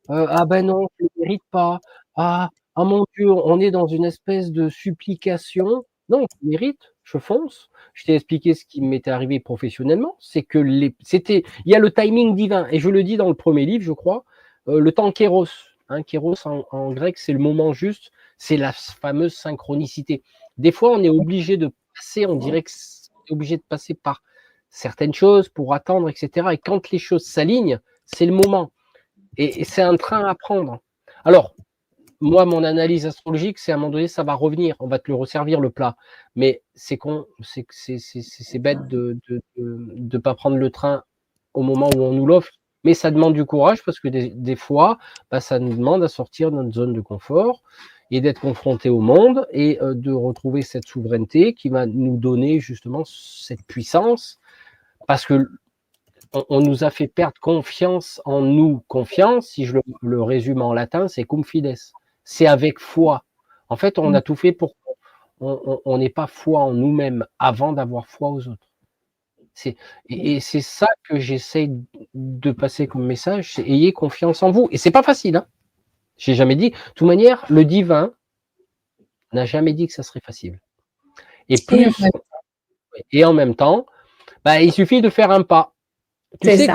Ah ben non, je ne mérite pas. Ah mon Dieu, on est dans une espèce de supplication. Non, je mérite, je fonce. Je t'ai expliqué ce qui m'était arrivé professionnellement. C'est que il y a le timing divin. Et je le dis dans le premier livre, je crois, le temps kéros. Hein, kéros en grec, c'est le moment juste. C'est la fameuse synchronicité. Des fois, on est obligé de passer, on dirait que c'est obligé de passer par certaines choses pour attendre, etc. Et quand les choses s'alignent, c'est le moment. Et c'est un train à prendre. Alors, moi, mon analyse astrologique, c'est à un moment donné, ça va revenir. On va te le resservir, le plat. Mais c'est bête de pas prendre le train au moment où on nous l'offre. Mais ça demande du courage parce que des fois, ça nous demande à sortir de notre zone de confort et d'être confronté au monde et de retrouver cette souveraineté qui va nous donner justement cette puissance. Parce que on nous a fait perdre confiance en nous. Confiance, si je le résume en latin, c'est cum fides. C'est avec foi. En fait, on a tout fait pour qu'on n'ait pas foi en nous-mêmes avant d'avoir foi aux autres. Et c'est ça que j'essaie de passer comme message, c'est ayez confiance en vous. Et c'est pas facile, hein. J'ai jamais dit. De toute manière, le divin n'a jamais dit que ça serait facile. Et en même temps, il suffit de faire un pas. Tu sais,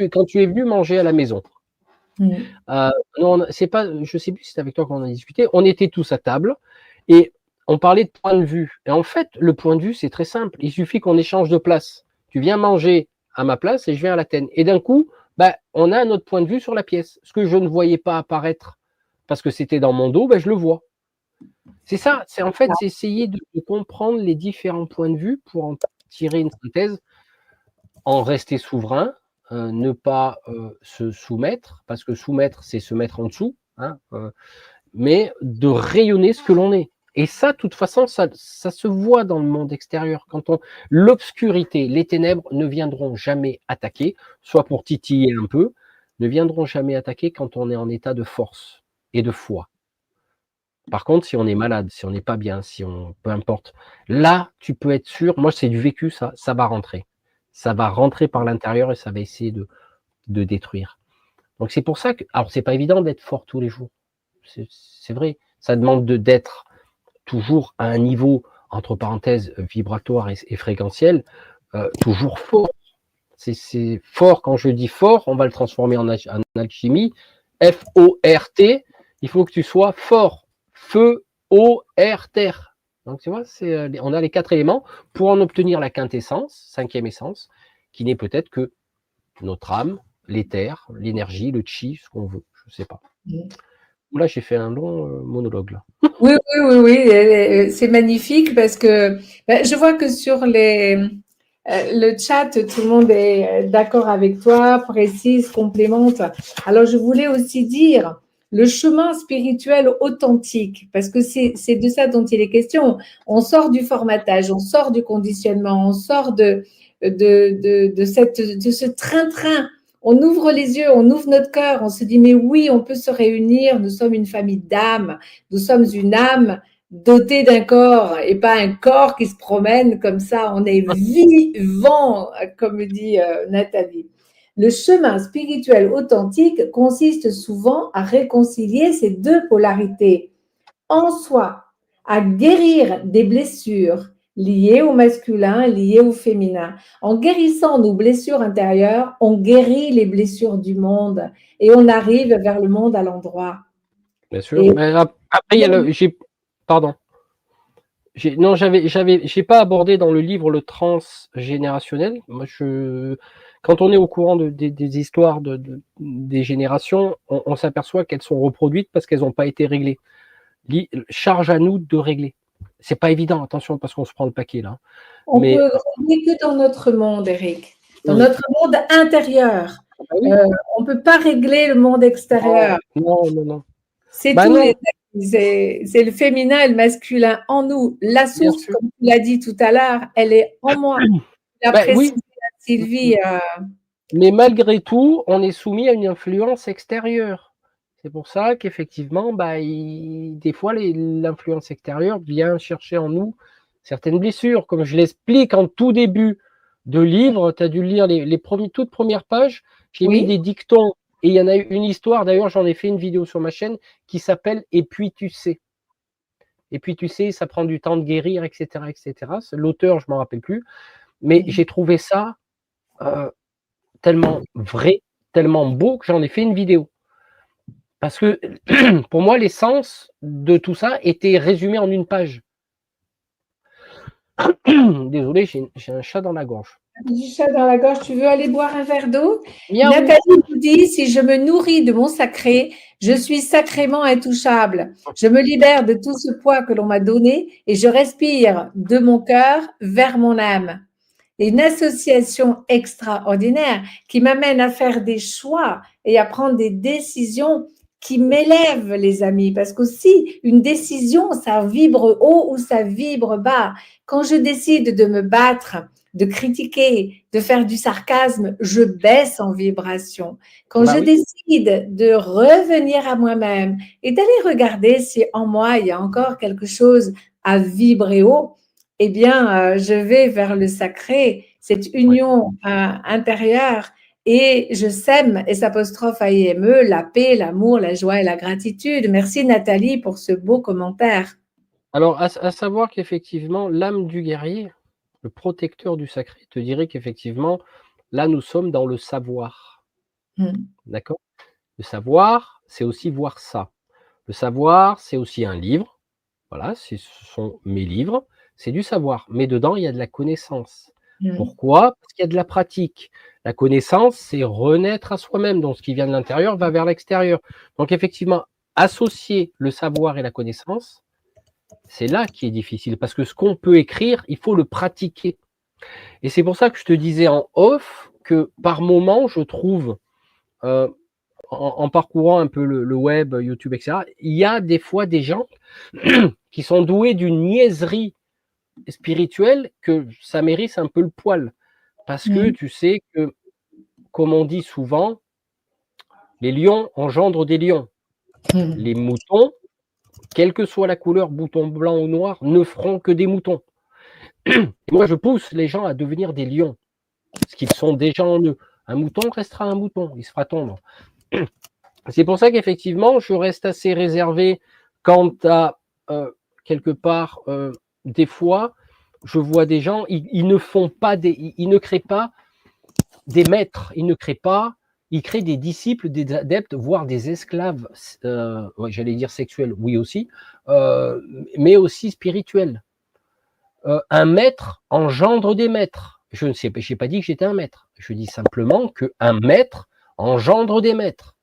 quand tu es venu manger à la maison, c'est pas, je sais plus si c'est avec toi qu'on a discuté, on était tous à table et on parlait de point de vue. Et en fait, le point de vue, c'est très simple. Il suffit qu'on échange de place. Tu viens manger à ma place et je viens à la tienne. Et d'un coup, on a un autre point de vue sur la pièce. Ce que je ne voyais pas apparaître parce que c'était dans mon dos, ben, je le vois. C'est ça, c'est en fait, c'est essayer de comprendre les différents points de vue pour en tirer une synthèse, en rester souverain, ne pas se soumettre, parce que soumettre, c'est se mettre en dessous, hein, mais de rayonner ce que l'on est. Et ça, de toute façon, ça se voit dans le monde extérieur. L'obscurité, les ténèbres ne viendront jamais attaquer, soit pour titiller un peu, ne viendront jamais attaquer quand on est en état de force et de foi. Par contre, si on est malade, si on n'est pas bien, peu importe, là, tu peux être sûr, moi, c'est du vécu, ça va rentrer. Ça va rentrer par l'intérieur et ça va essayer de détruire. Donc, c'est pour ça que, alors, c'est pas évident d'être fort tous les jours. C'est vrai. Ça demande d'être toujours à un niveau, entre parenthèses, vibratoire et fréquentiel, toujours fort. C'est fort, quand je dis fort, on va le transformer en alchimie. F-O-R-T, il faut que tu sois fort. Feu, eau, air, terre. Donc tu vois, on a les 4 éléments pour en obtenir la quintessence, 5e essence, qui n'est peut-être que notre âme, l'éther, l'énergie, le chi, ce qu'on veut, je ne sais pas. Là, j'ai fait un long monologue là. Oui, oui, oui, oui, c'est magnifique parce que je vois que sur le chat, tout le monde est d'accord avec toi, précise, complémente. Alors, je voulais aussi dire le chemin spirituel authentique, parce que c'est de ça dont il est question. On sort du formatage, on sort du conditionnement, on sort de ce train-train. On ouvre les yeux, on ouvre notre cœur, on se dit, mais oui, on peut se réunir, nous sommes une famille d'âmes, nous sommes une âme dotée d'un corps et pas un corps qui se promène comme ça. On est vivant, comme dit Nathalie. Le chemin spirituel authentique consiste souvent à réconcilier ces deux polarités en soi, à guérir des blessures liées au masculin, liées au féminin. En guérissant nos blessures intérieures, on guérit les blessures du monde et on arrive vers le monde à l'endroit. Bien sûr. Et mais après, il y a pardon. J'ai pas abordé dans le livre le transgénérationnel. Moi, quand on est au courant des histoires des générations, on s'aperçoit qu'elles sont reproduites parce qu'elles n'ont pas été réglées. Charge à nous de régler. C'est pas évident, attention, parce qu'on se prend le paquet là. On peut régler que dans notre monde, Eric, dans notre monde intérieur. Ah oui. On ne peut pas régler le monde extérieur. Non, non, non. C'est tout, les amis. C'est le féminin et le masculin en nous. La source, comme tu l'as dit tout à l'heure, elle est en moi. La précisé à Sylvie. Mais malgré tout, on est soumis à une influence extérieure. C'est pour ça qu'effectivement, des fois, l'influence extérieure vient chercher en nous certaines blessures. Comme je l'explique en tout début de livre, tu as dû lire les toutes premières pages, j'ai mis des dictons. Et il y en a une histoire, d'ailleurs, j'en ai fait une vidéo sur ma chaîne qui s'appelle « Et puis tu sais ». Et puis tu sais, ça prend du temps de guérir, etc. etc. L'auteur, je ne m'en rappelle plus. Mais j'ai trouvé ça tellement vrai, tellement beau que j'en ai fait une vidéo. Parce que pour moi, l'essence de tout ça était résumé en une page. Désolé, j'ai un chat dans la gorge. Du chat dans la gorge, tu veux aller boire un verre d'eau? Nathalie nous dit, si je me nourris de mon sacré, je suis sacrément intouchable. Je me libère de tout ce poids que l'on m'a donné et je respire de mon cœur vers mon âme. Et une association extraordinaire qui m'amène à faire des choix et à prendre des décisions qui m'élèvent, les amis, parce qu'aussi, une décision, ça vibre haut ou ça vibre bas. Quand je décide de me battre, de critiquer, de faire du sarcasme, je baisse en vibration. Quand je décide de revenir à moi-même et d'aller regarder si en moi, il y a encore quelque chose à vibrer haut, eh bien, je vais vers le sacré, cette union intérieure, et je sème, S', la paix, l'amour, la joie et la gratitude. Merci Nathalie pour ce beau commentaire. Alors, à savoir qu'effectivement, l'âme du guerrier, le protecteur du sacré, te dirait qu'effectivement, là, nous sommes dans le savoir. D'accord? Le savoir, c'est aussi voir ça. Le savoir, c'est aussi un livre. Voilà, ce sont mes livres. C'est du savoir. Mais dedans, il y a de la connaissance. Pourquoi? Parce qu'il y a de la pratique. La connaissance, c'est renaître à soi-même. Donc, ce qui vient de l'intérieur va vers l'extérieur. Donc, effectivement, associer le savoir et la connaissance, c'est là qui est difficile, parce que ce qu'on peut écrire, il faut le pratiquer. Et c'est pour ça que je te disais en off que par moment, je trouve, en parcourant un peu le web, YouTube, etc., il y a des fois des gens qui sont doués d'une niaiserie spirituelle que ça mérite un peu le poil. Parce que tu sais que, comme on dit souvent, les lions engendrent des lions. Les moutons, quelle que soit la couleur, bouton blanc ou noir, ne feront que des moutons. Et moi, je pousse les gens à devenir des lions, parce qu'ils sont déjà en eux. Un mouton restera un mouton, il se fera tondre. C'est pour ça qu'effectivement, je reste assez réservé quant à, quelque part, des fois, je vois des gens, ils ne font pas ils ne créent pas des maîtres, ils créent des disciples, des adeptes, voire des esclaves, ouais, j'allais dire sexuels, oui aussi, mais aussi spirituels. Un maître engendre des maîtres. Je n'ai pas dit que j'étais un maître. Je dis simplement qu'un maître engendre des maîtres.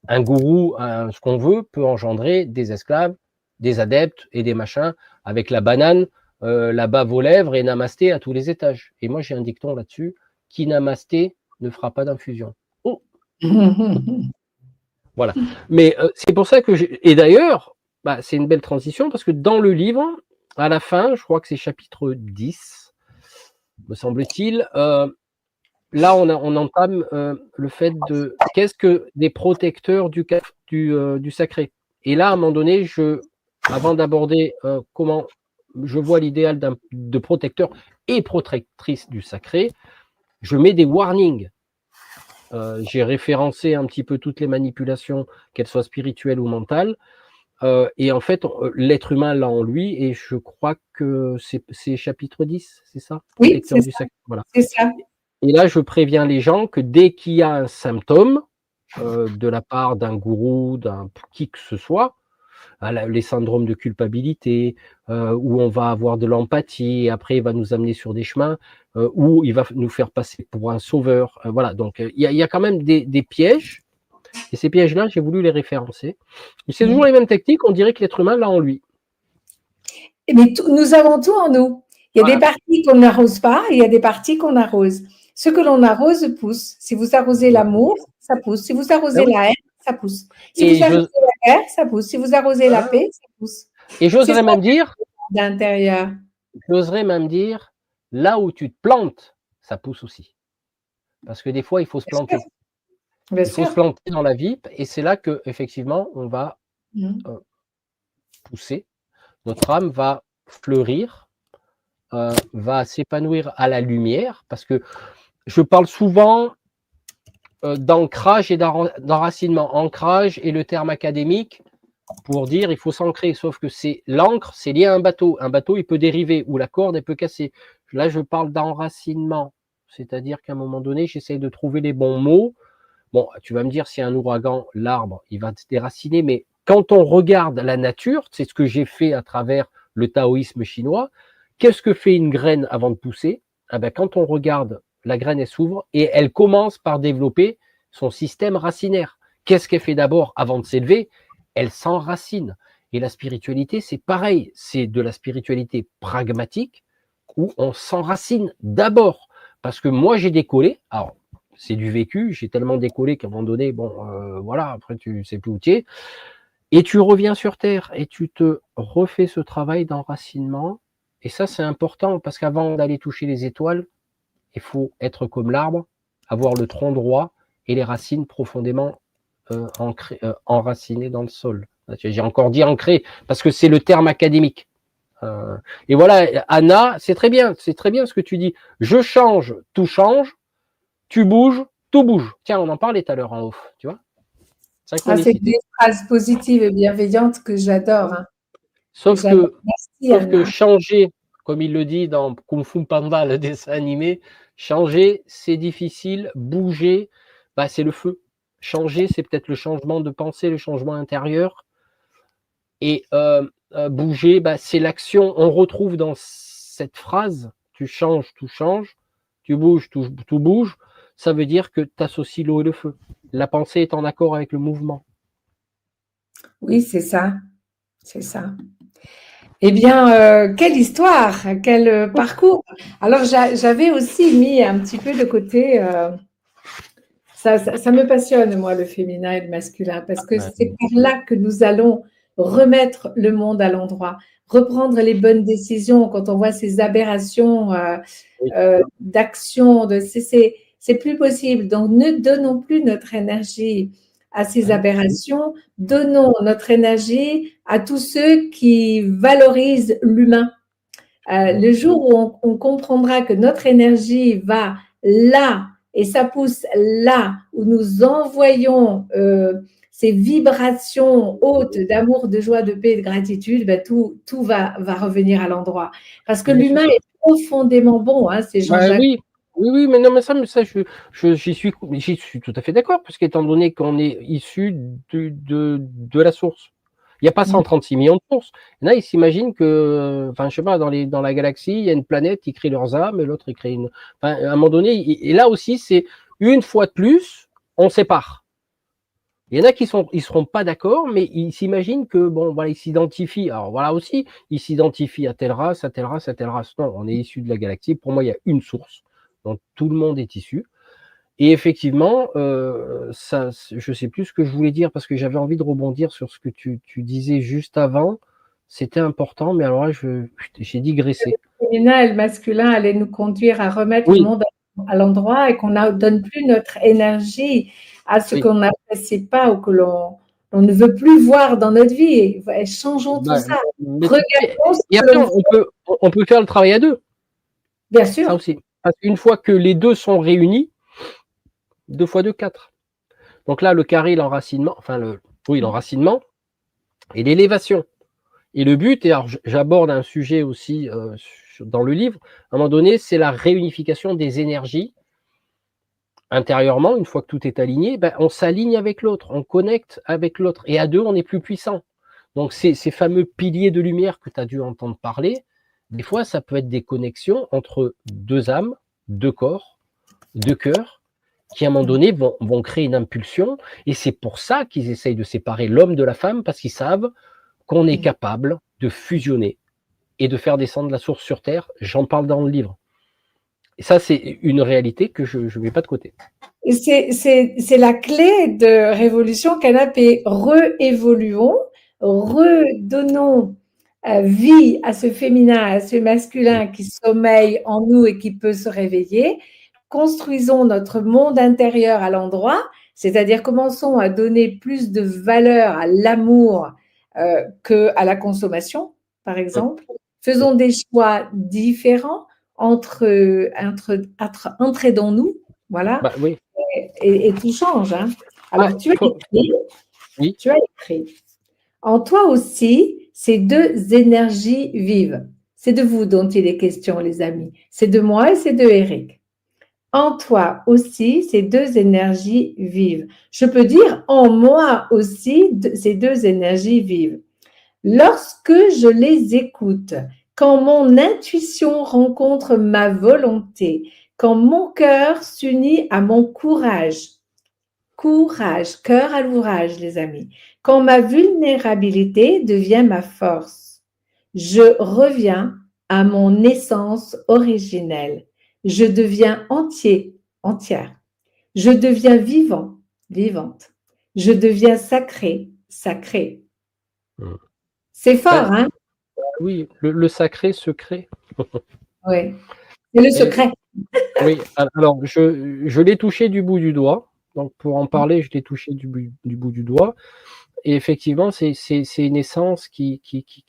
Un gourou, ce qu'on veut, peut engendrer des esclaves, des adeptes et des machins, avec la banane, la bave aux lèvres et namasté à tous les étages. Et moi, j'ai un dicton là-dessus, qui namasté ne fera pas d'infusion. Oh. Voilà. Mais c'est pour ça que et d'ailleurs, c'est une belle transition, parce que dans le livre, à la fin, je crois que c'est chapitre 10, me semble-t-il, là, on entame le fait de qu'est-ce que des protecteurs du sacré. Et là, à un moment donné, avant d'aborder comment je vois l'idéal de protecteur et protectrice du sacré, je mets des warnings. J'ai référencé un petit peu toutes les manipulations, qu'elles soient spirituelles ou mentales. Et en fait, l'être humain l'a en lui, et je crois que c'est chapitre 10, c'est ça? Oui, c'est ça. Sacré. Voilà. C'est ça. Et là, je préviens les gens que dès qu'il y a un symptôme de la part d'un gourou, d'un qui que ce soit, les syndromes de culpabilité, où on va avoir de l'empathie, et après il va nous amener sur des chemins où il va nous faire passer pour un sauveur. Voilà, donc il y a quand même des pièges, et ces pièges-là, j'ai voulu les référencer. Et c'est toujours les mêmes techniques, on dirait que l'être humain l'a en lui. Mais nous avons tout en nous. Il y a des parties qu'on n'arrose pas, et il y a des parties qu'on arrose. Ce que l'on arrose pousse. Si vous arrosez l'amour, ça pousse. Si vous arrosez la haine, ça pousse. Si vous arrosez la guerre, ça pousse. Si vous arrosez la paix, ça pousse. Et j'oserais même dire, d'intérieur. J'oserais même dire, là où tu te plantes, ça pousse aussi. Parce que des fois, il faut se planter. Il faut se planter dans la vie, et c'est là que effectivement, on va pousser. Notre âme va fleurir, va s'épanouir à la lumière, parce que je parle souvent d'ancrage et d'enracinement. Ancrage est le terme académique pour dire il faut s'ancrer, sauf que c'est l'encre, c'est lié à un bateau. Un bateau, il peut dériver, ou la corde, elle peut casser. Là, je parle d'enracinement, c'est-à-dire qu'à un moment donné, j'essaie de trouver les bons mots. Bon, tu vas me dire, si un ouragan, l'arbre, il va se déraciner, mais quand on regarde la nature, c'est ce que j'ai fait à travers le taoïsme chinois, qu'est-ce que fait une graine avant de pousser? Quand on regarde, la graine, elle s'ouvre et elle commence par développer son système racinaire. Qu'est-ce qu'elle fait d'abord avant de s'élever? Elle s'enracine. Et la spiritualité, c'est pareil. C'est de la spiritualité pragmatique où on s'enracine d'abord. Parce que moi, j'ai décollé. Alors, c'est du vécu. J'ai tellement décollé qu'à un moment donné, voilà, après, tu sais plus où tu es. Et tu reviens sur Terre et tu te refais ce travail d'enracinement. Et ça, c'est important, parce qu'avant d'aller toucher les étoiles, il faut être comme l'arbre, avoir le tronc droit et les racines profondément enracinées dans le sol. J'ai encore dit ancré, parce que c'est le terme académique. Et voilà, Anna, c'est très bien ce que tu dis. Je change, tout change. Tu bouges, tout bouge. Tiens, on en parlait tout à l'heure en off, tu vois. C'est des phrases positives et bienveillantes que j'adore. Hein. Sauf que changer, comme il le dit dans Kung Fu Panda, le dessin animé, changer, c'est difficile. Bouger, c'est le feu. Changer, c'est peut-être le changement de pensée, le changement intérieur. Et bouger, c'est l'action. On retrouve dans cette phrase, tu changes, tout change. Tu bouges, tout bouge. Ça veut dire que tu associes l'eau et le feu. La pensée est en accord avec le mouvement. Oui, c'est ça, c'est ça. Eh bien, quelle histoire, quel parcours. Alors, j'avais aussi mis un petit peu de côté, ça me passionne, moi, le féminin et le masculin, parce que Ben, c'est par là que nous allons remettre le monde à l'endroit, reprendre les bonnes décisions quand on voit ces aberrations oui, d'action, c'est plus possible. Donc, ne donnons plus notre énergie à ces hein, aberrations, donnons notre énergie à tous ceux qui valorisent l'humain. hein, Le jour où on comprendra que notre énergie va là et ça pousse là où nous envoyons ces vibrations hautes d'amour, de joie, de paix et de gratitude, ben tout va revenir à l'endroit. Parce que bien sûr. l'humain est profondément bon, hein, c'est Bah Jean-Jacques. oui, oui, oui, mais non, mais ça, j'y suis tout à fait d'accord, parce qu'étant donné qu'on est issu de la source. Il n'y a pas 136 millions de sources. Il y en a, ils s'imaginent que, enfin, je sais pas, dans la galaxie, il y a une planète, ils créent leurs âmes, et l'autre, il crée une. Enfin, à un moment donné, et là aussi, c'est une fois de plus, on sépare. Il y en a ils seront pas d'accord, mais ils s'imaginent que, bon, voilà, ils s'identifient. Alors voilà aussi, ils s'identifient à telle race, à telle race, à telle race. Non, on est issu de la galaxie. Pour moi, il y a une source dont tout le monde est issu. Et effectivement, ça, je sais plus ce que je voulais dire parce que j'avais envie de rebondir sur ce que tu disais juste avant. C'était important, mais alors là, j'ai digressé. Le féminin et le masculin allaient nous conduire à remettre le Oui, monde à l'endroit et qu'on ne donne plus notre énergie à ce oui. qu'on n'apprécie pas ou que l'on ne veut plus voir dans notre vie. Et changeons tout Bah, ça. mais Regardons ce et que après, l'on veut. on peut faire le travail à deux. Bien Ça sûr. aussi. Parce qu'une fois que les deux sont réunis, 2 fois 2, 4. Donc là, le carré, l'enracinement, enfin oui, l'enracinement et l'élévation. Et le but, et alors j'aborde un sujet aussi dans le livre, à un moment donné, c'est la réunification des énergies intérieurement. Une fois que tout est aligné, ben, on s'aligne avec l'autre, on connecte avec l'autre. Et à deux, on est plus puissant. Donc ces fameux piliers de lumière que tu as dû entendre parler, des fois, ça peut être des connexions entre deux âmes, deux corps, deux cœurs, qui à un moment donné vont créer une impulsion, et c'est pour ça qu'ils essayent de séparer l'homme de la femme, parce qu'ils savent qu'on est capable de fusionner et de faire descendre la source sur Terre. J'en parle dans le livre. Et ça, c'est une réalité que je ne mets pas de côté. C'est la clé de Révolution Canapé. Réévoluons, redonnons vie à ce féminin, à ce masculin qui sommeille en nous et qui peut se réveiller. Construisons notre monde intérieur à l'endroit, c'est-à-dire commençons à donner plus de valeur à l'amour qu'à la consommation, par exemple. Faisons des choix différents, entraidons-nous, voilà, Bah oui. et tout change. Hein. Bah, Alors, oui. tu as écrit, en toi aussi, ces deux énergies vivent. C'est de vous dont il est question, les amis. C'est de moi et c'est de Eric. En toi aussi, ces deux énergies vivent. Je peux dire en moi aussi, ces deux énergies vivent. Lorsque je les écoute, quand mon intuition rencontre ma volonté, quand mon cœur s'unit à mon courage, cœur à l'ouvrage, les amis, quand ma vulnérabilité devient ma force, je reviens à mon essence originelle. Je deviens entier, entière. Je deviens vivant, vivante. Je deviens sacré, sacré. C'est Bah, fort, hein? oui, le sacré secret. Oui. C'est le Et, secret. oui, alors je l'ai touché du bout du doigt. Donc pour en parler, je l'ai touché du bout du doigt. Et effectivement, c'est une essence qui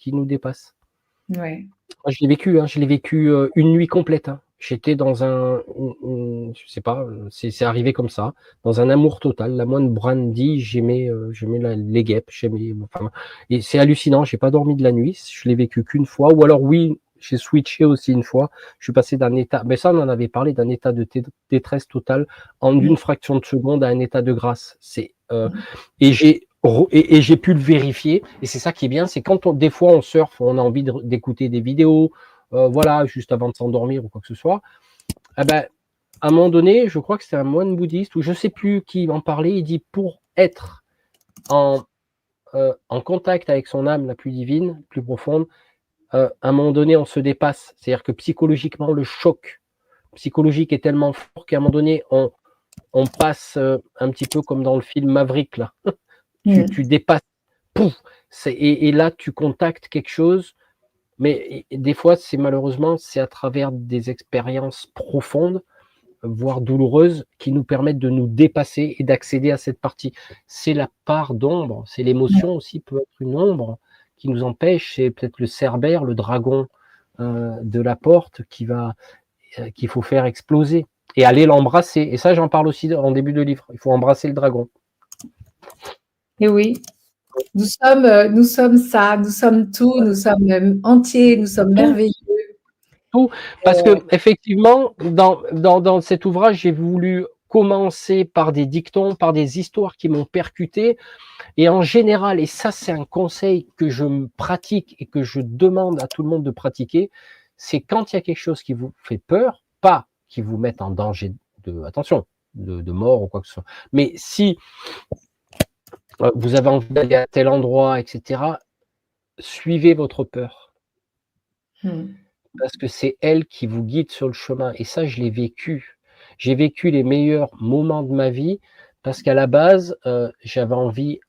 nous dépasse. Ouais. Moi, je l'ai vécu une nuit complète. Hein. J'étais dans je sais pas, c'est arrivé comme ça, dans un amour total. La moindre brandy, j'aimais les guêpes, enfin, et c'est hallucinant. J'ai pas dormi de la nuit. Je l'ai vécu qu'une fois, ou alors oui, j'ai switché aussi une fois. Je suis passé d'un état, mais ça on en avait parlé, d'un état de détresse totale en une fraction de seconde à un état de grâce. Et j'ai pu le vérifier. Et c'est ça qui est bien, c'est quand des fois on surfe, on a envie d'écouter des vidéos, voilà, juste avant de s'endormir ou quoi que ce soit. Eh ben, à un moment donné, je crois que c'est un moine bouddhiste ou je sais plus qui en parlait. Il dit pour être en en contact avec son âme la plus divine, plus profonde, à un moment donné, on se dépasse. C'est-à-dire que psychologiquement, le choc psychologique est tellement fort qu'à un moment donné, on passe un petit peu comme dans le film Maverick, là. Tu dépasses, pouf, et là, tu contactes quelque chose, mais des fois, malheureusement, c'est à travers des expériences profondes, voire douloureuses, qui nous permettent de nous dépasser et d'accéder à cette partie. C'est la part d'ombre, c'est l'émotion aussi, peut être une ombre qui nous empêche, c'est peut-être le cerbère, le dragon de la porte qu'il faut faire exploser et aller l'embrasser. Et ça, j'en parle aussi en début de livre. Il faut embrasser le dragon. Et oui, nous sommes ça, nous sommes tout, nous sommes entiers, nous sommes merveilleux. Tout, parce que effectivement, dans cet ouvrage, j'ai voulu commencer par des dictons, par des histoires qui m'ont percuté. Et en général, et ça c'est un conseil que je pratique et que je demande à tout le monde de pratiquer, c'est quand il y a quelque chose qui vous fait peur, pas qui vous mette en danger de mort ou quoi que ce soit, mais si vous avez envie d'aller à tel endroit, etc., suivez votre peur. Parce que c'est elle qui vous guide sur le chemin. Et ça, je l'ai vécu. J'ai vécu les meilleurs moments de ma vie parce qu'à la base, j'avais envie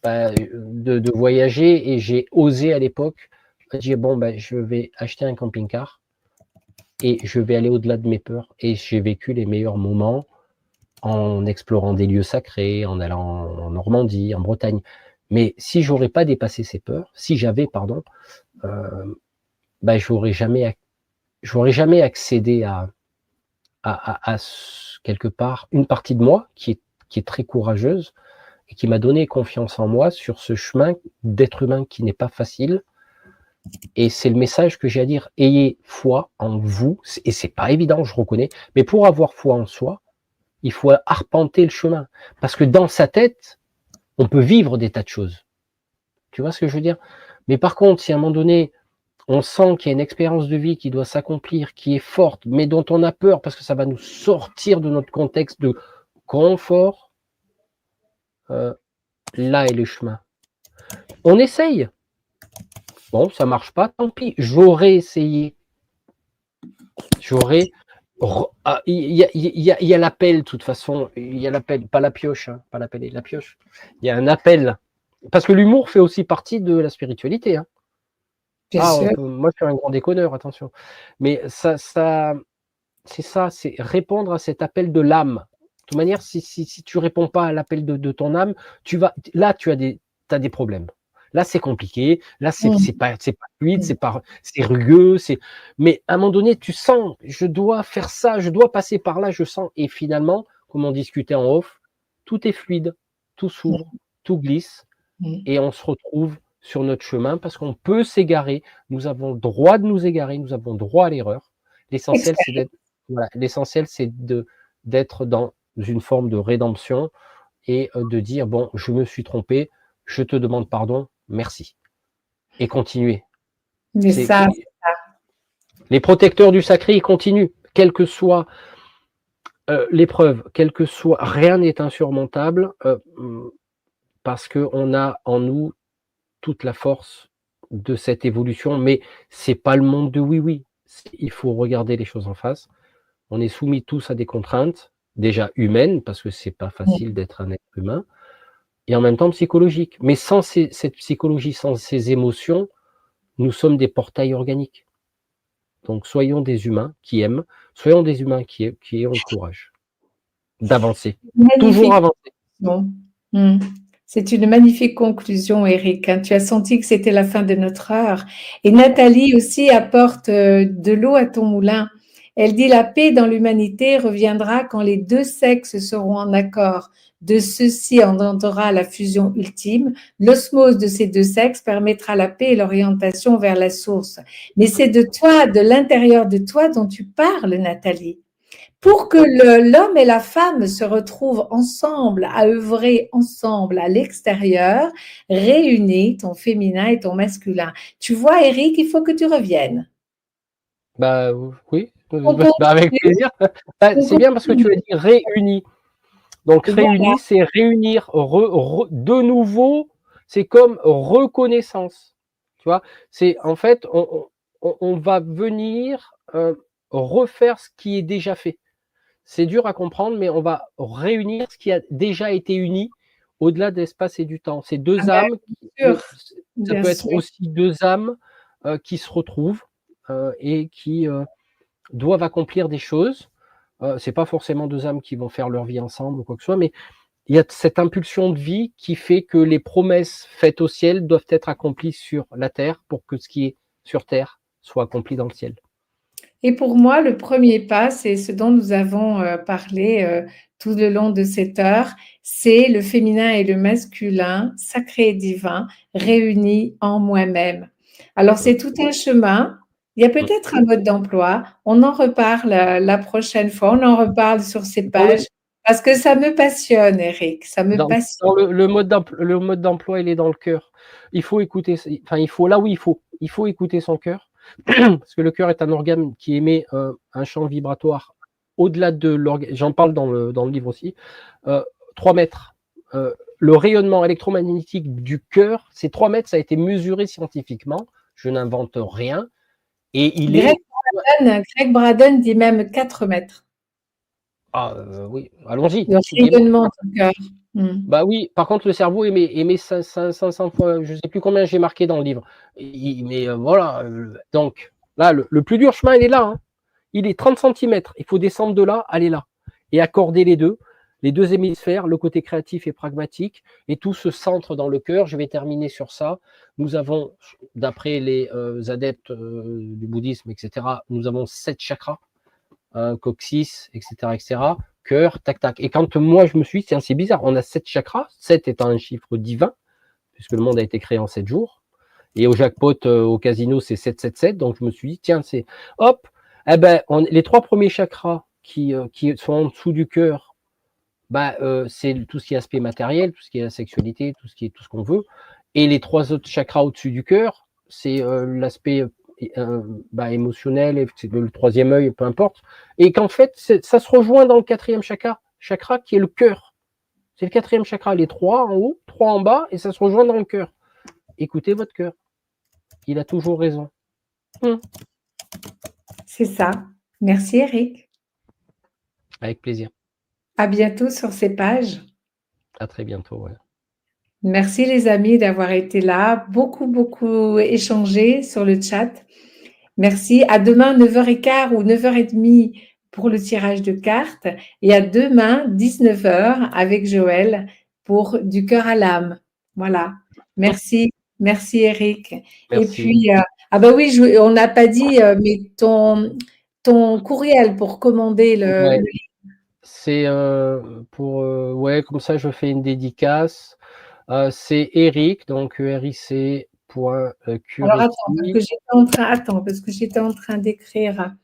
de voyager et j'ai osé à l'époque dire bon, je vais acheter un camping-car et je vais aller au-delà de mes peurs. Et j'ai vécu les meilleurs moments en explorant des lieux sacrés, en allant en Normandie, en Bretagne. Mais si j'aurais pas dépassé ces peurs, si j'avais, j'aurais jamais accédé à quelque part une partie de moi qui est très courageuse et qui m'a donné confiance en moi sur ce chemin d'être humain qui n'est pas facile. Et c'est le message que j'ai à dire. Ayez foi en vous, et c'est pas évident, je reconnais, mais pour avoir foi en soi, il faut arpenter le chemin. Parce que dans sa tête, on peut vivre des tas de choses. Tu vois ce que je veux dire? Mais par contre, si à un moment donné, on sent qu'il y a une expérience de vie qui doit s'accomplir, qui est forte, mais dont on a peur parce que ça va nous sortir de notre contexte de confort, là est le chemin. On essaye. Bon, ça marche pas, tant pis. J'aurais essayé. Il y a l'appel, de toute façon. Il y a l'appel, pas la pioche, hein, pas l'appel et la pioche. Il y a un appel. Parce que l'humour fait aussi partie de la spiritualité. Hein. Moi, je suis un grand déconneur, attention. Mais ça c'est ça, c'est répondre à cet appel de l'âme. De toute manière, si tu réponds pas à l'appel de ton âme, là, tu as des problèmes. Là, c'est compliqué. Là, c'est pas fluide, c'est rugueux. Mais à un moment donné, tu sens, je dois faire ça, je dois passer par là, je sens. Et finalement, comme on discutait en off, tout est fluide, tout s'ouvre, tout glisse, et on se retrouve sur notre chemin parce qu'on peut s'égarer. Nous avons le droit de nous égarer, nous avons droit à l'erreur. L'essentiel, c'est d'être dans une forme de rédemption et de dire bon, je me suis trompé, je te demande pardon, merci. Et continuer. Mais ça. Les protecteurs du sacré, ils continuent, quelle que soit l'épreuve, rien n'est insurmontable parce qu'on a en nous toute la force de cette évolution, mais c'est pas le monde de oui. Il faut regarder les choses en face. On est soumis tous à des contraintes, déjà humaines, parce que c'est pas facile d'être un être humain, et en même temps psychologiques. Mais sans cette psychologie, sans ces émotions, nous sommes des portails organiques. Donc soyons des humains qui aiment, soyons des humains qui ont le courage d'avancer. Toujours avancer. C'est une magnifique conclusion, Eric. Tu as senti que c'était la fin de notre heure. Et Nathalie aussi apporte de l'eau à ton moulin. Elle dit la paix dans l'humanité reviendra quand les deux sexes seront en accord. De ceci entendra la fusion ultime. L'osmose de ces deux sexes permettra la paix et l'orientation vers la source. Mais c'est de toi, de l'intérieur de toi dont tu parles, Nathalie. Pour que l'homme et la femme se retrouvent ensemble, à œuvrer ensemble à l'extérieur, réunis ton féminin et ton masculin. Tu vois, Eric, il faut que tu reviennes. Oui, avec plaisir. C'est bien parce que tu as dit réunis. Donc réunis, c'est réunir de nouveau c'est comme reconnaissance. Tu vois, c'est en fait, on va venir refaire ce qui est déjà fait. C'est dur à comprendre, mais on va réunir ce qui a déjà été uni au-delà de l'espace et du temps. C'est Ah deux ben, âmes, bien sûr, ça bien peut être sûr. aussi deux âmes qui se retrouvent et qui doivent accomplir des choses. C'est pas forcément deux âmes qui vont faire leur vie ensemble ou quoi que ce soit, mais il y a cette impulsion de vie qui fait que les promesses faites au ciel doivent être accomplies sur la terre pour que ce qui est sur terre soit accompli dans le ciel. Et pour moi, le premier pas, c'est ce dont nous avons parlé tout le long de cette heure, c'est le féminin et le masculin, sacré et divin, réunis en moi-même. Alors, c'est tout un chemin. Il y a peut-être un mode d'emploi. On en reparle la prochaine fois. On en reparle sur ces Dans le, pages parce que ça me passionne, Eric. Ça me dans, passionne. dans le mode d'emploi, il est dans le cœur. Il faut écouter, enfin, il faut là où il faut écouter son cœur, parce que le cœur est un organe qui émet un champ vibratoire au-delà de l'organe. J'en parle dans le livre aussi. 3 mètres. Le rayonnement électromagnétique du cœur, c'est 3 mètres, ça a été mesuré scientifiquement. Je n'invente rien. Et il est. Greg Braden dit même 4 mètres. Ah, oui, allons-y. Le Mais rayonnement du cœur. Hmm. bah oui, par contre, le cerveau émet 500 fois, je ne sais plus combien j'ai marqué dans le livre. Mais voilà, donc là, le plus dur chemin, il est là. Hein. Il est 30 centimètres. Il faut descendre de là, aller là. Et accorder les deux hémisphères, le côté créatif et pragmatique, et tout se centre dans le cœur. Je vais terminer sur ça. Nous avons, d'après les adeptes du bouddhisme, etc., nous avons 7 chakras, coccyx, etc., etc., cœur, tac, tac. Et quand moi, je me suis dit, c'est bizarre, on a 7 chakras, 7 étant un chiffre divin, puisque le monde a été créé en 7 jours. Et au jackpot, au casino, c'est 777. Donc, je me suis dit, tiens, c'est hop, eh ben, les 3 premiers chakras qui sont en dessous du cœur, bah, c'est tout ce qui est aspect matériel, tout ce qui est la sexualité, tout ce qu'on veut. Et les 3 autres chakras au-dessus du cœur, c'est l'aspect émotionnel, et le troisième œil, peu importe. Et qu'en fait, ça se rejoint dans le 4e chakra qui est le cœur. C'est le 4e chakra, les 3 en haut, 3 en bas, et ça se rejoint dans le cœur. Écoutez votre cœur. Il a toujours raison. C'est ça. Merci, Eric. Avec plaisir. À bientôt sur ces pages. À très bientôt. Ouais. Merci les amis d'avoir été là. Beaucoup, beaucoup échangé sur le chat. Merci. À demain, 9h15 ou 9h30 pour le tirage de cartes. Et à demain, 19h avec Joël pour Du cœur à l'âme. Voilà. Merci. Merci Eric. Merci. Et puis, ah ben oui, on n'a pas dit, mais ton courriel pour commander le livre. C'est pour ouais, comme ça je fais une dédicace. C'est Eric, donc ERIC. Alors attends, parce que j'étais en train d'écrire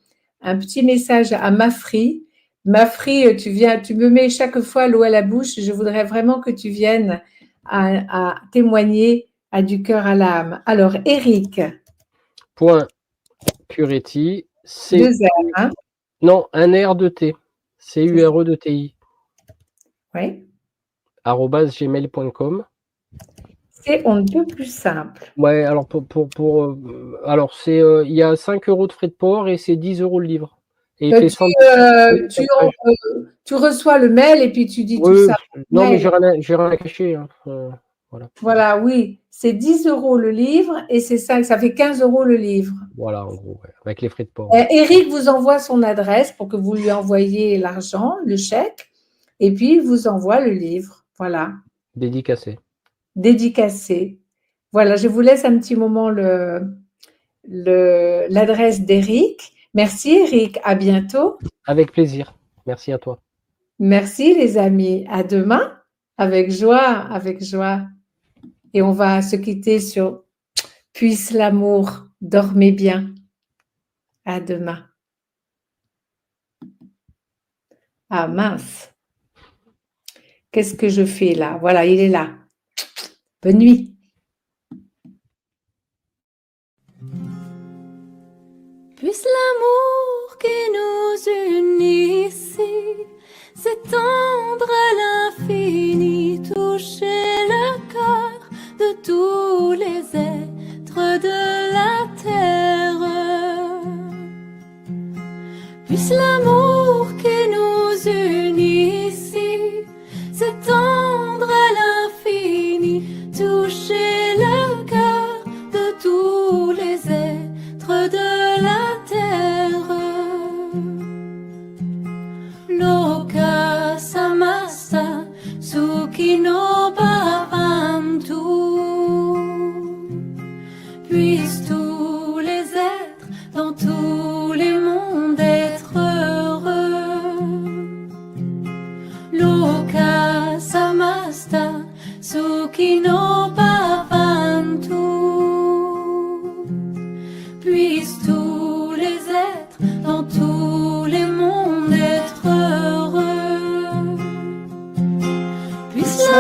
un petit message à Mafri. Mafri, tu me mets chaque fois l'eau à la bouche. Je voudrais vraiment que tu viennes à témoigner à du cœur à l'âme. Alors, Eric. Curetti. Deux R, hein? Non, un R de T. CURE de TI. Oui. @gmail.com. C'est on ne peut plus simple. Ouais, alors alors c'est il y a 5 € de frais de port et c'est 10 € le livre. Et il fait tu reçois le mail et puis tu dis tout ça. Non, mais j'ai rien à cacher. Hein. Voilà. Voilà, oui. C'est 10 € le livre et c'est ça fait 15 € le livre. Voilà, en gros, ouais, avec les frais de port. Eric vous envoie son adresse pour que vous lui envoyiez l'argent, le chèque, et puis il vous envoie le livre. Voilà. Dédicacé. Voilà, je vous laisse un petit moment l'adresse d'Eric. Merci Eric, à bientôt. Avec plaisir. Merci à toi. Merci les amis, à demain. Avec joie, avec joie. Et on va se quitter sur Puisse l'amour, dormez bien. À demain. Ah mince. Qu'est-ce que je fais là? Voilà, il est là. Bonne nuit. Puisse l'amour qui nous unit ici s'étendre à l'infini, toucher le cœur de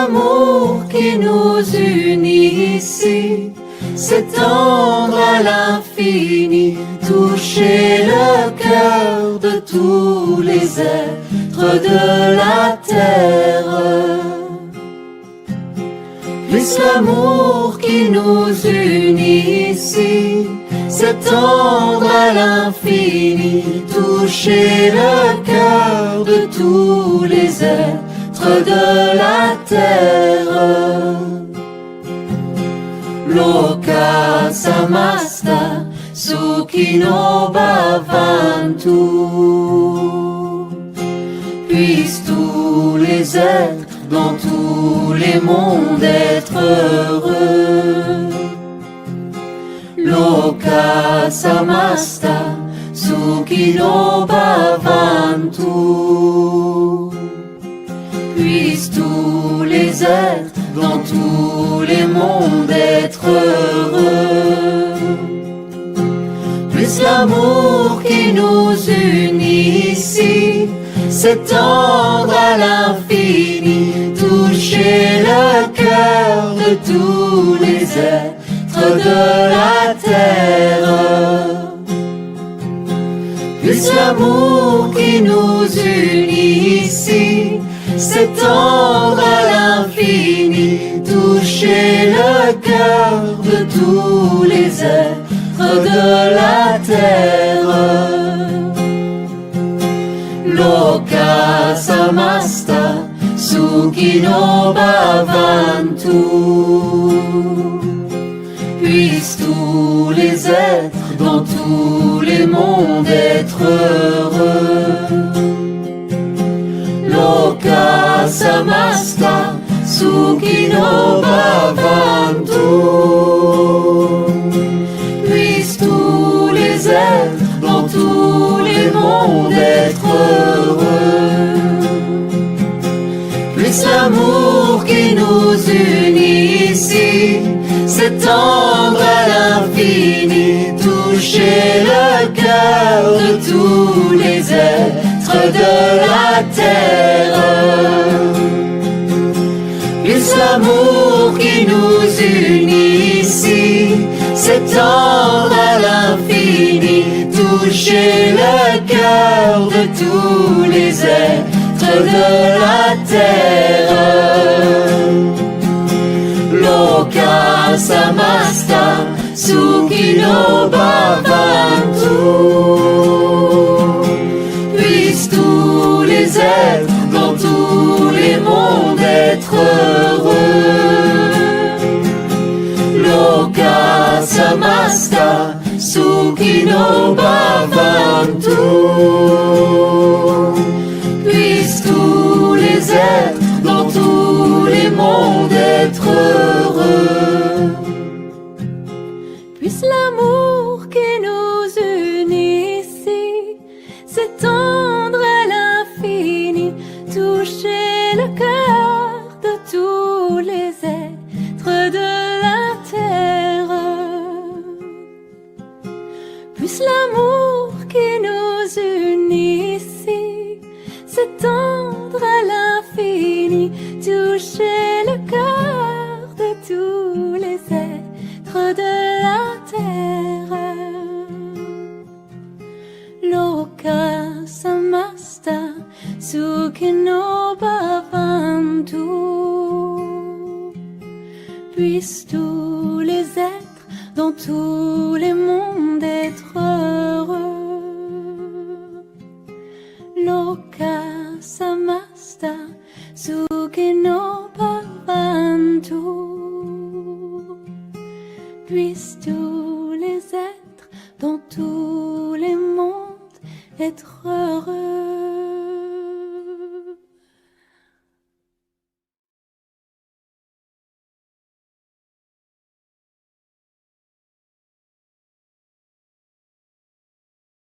l'amour qui nous unit ici s'étendre à l'infini, toucher le cœur de tous les êtres de la terre. Puisse l'amour qui nous unit ici s'étendre à l'infini, toucher le cœur de tous les êtres de la terre. Loka samasta sukhino bhavantu. Puissent tous les êtres dans tous les mondes être heureux. Loka samasta sukhino bhavantu. Puissent tous les êtres dans tous les mondes être heureux. Puisse l'amour qui nous unit ici s'étendre à l'infini, toucher le cœur de tous les êtres de la terre. Puisse l'amour qui nous unit ici s'étendre à l'infini, toucher le cœur de tous les êtres de la terre. Loka samasta sukhino bhavantu. Puissent tous les êtres dans tous les mondes être heureux. Loka samasta sukhino bhavantu. Puissent tous les êtres dans tous les mondes être heureux. Puisse l'amour qui nous unit ici s'étendre à l'infini, toucher le cœur de tous les êtres de la terre. Puisse l'amour qui nous unit ici s'étendre à l'infini, toucher le cœur de tous les êtres de la terre. Loka samasta sukhino bhavantu. Puissent tous les êtres dans tous les mondes être heureux. Loka samasta sukhino bhavantu. Puissent tous les êtres dans tous les mondes être heureux. Puisse l'amour qui nous unit ici s'étendre à l'infini, toucher le cœur de tous les êtres de la terre. Puisse l'amour qui nous unit ici s'étendre à l'infini, toucher le cœur de tous les êtres de la terre. Loka samasta sukhino bhavantu. Puissent tous les êtres dans tous les mondes être heureux. Loka samasta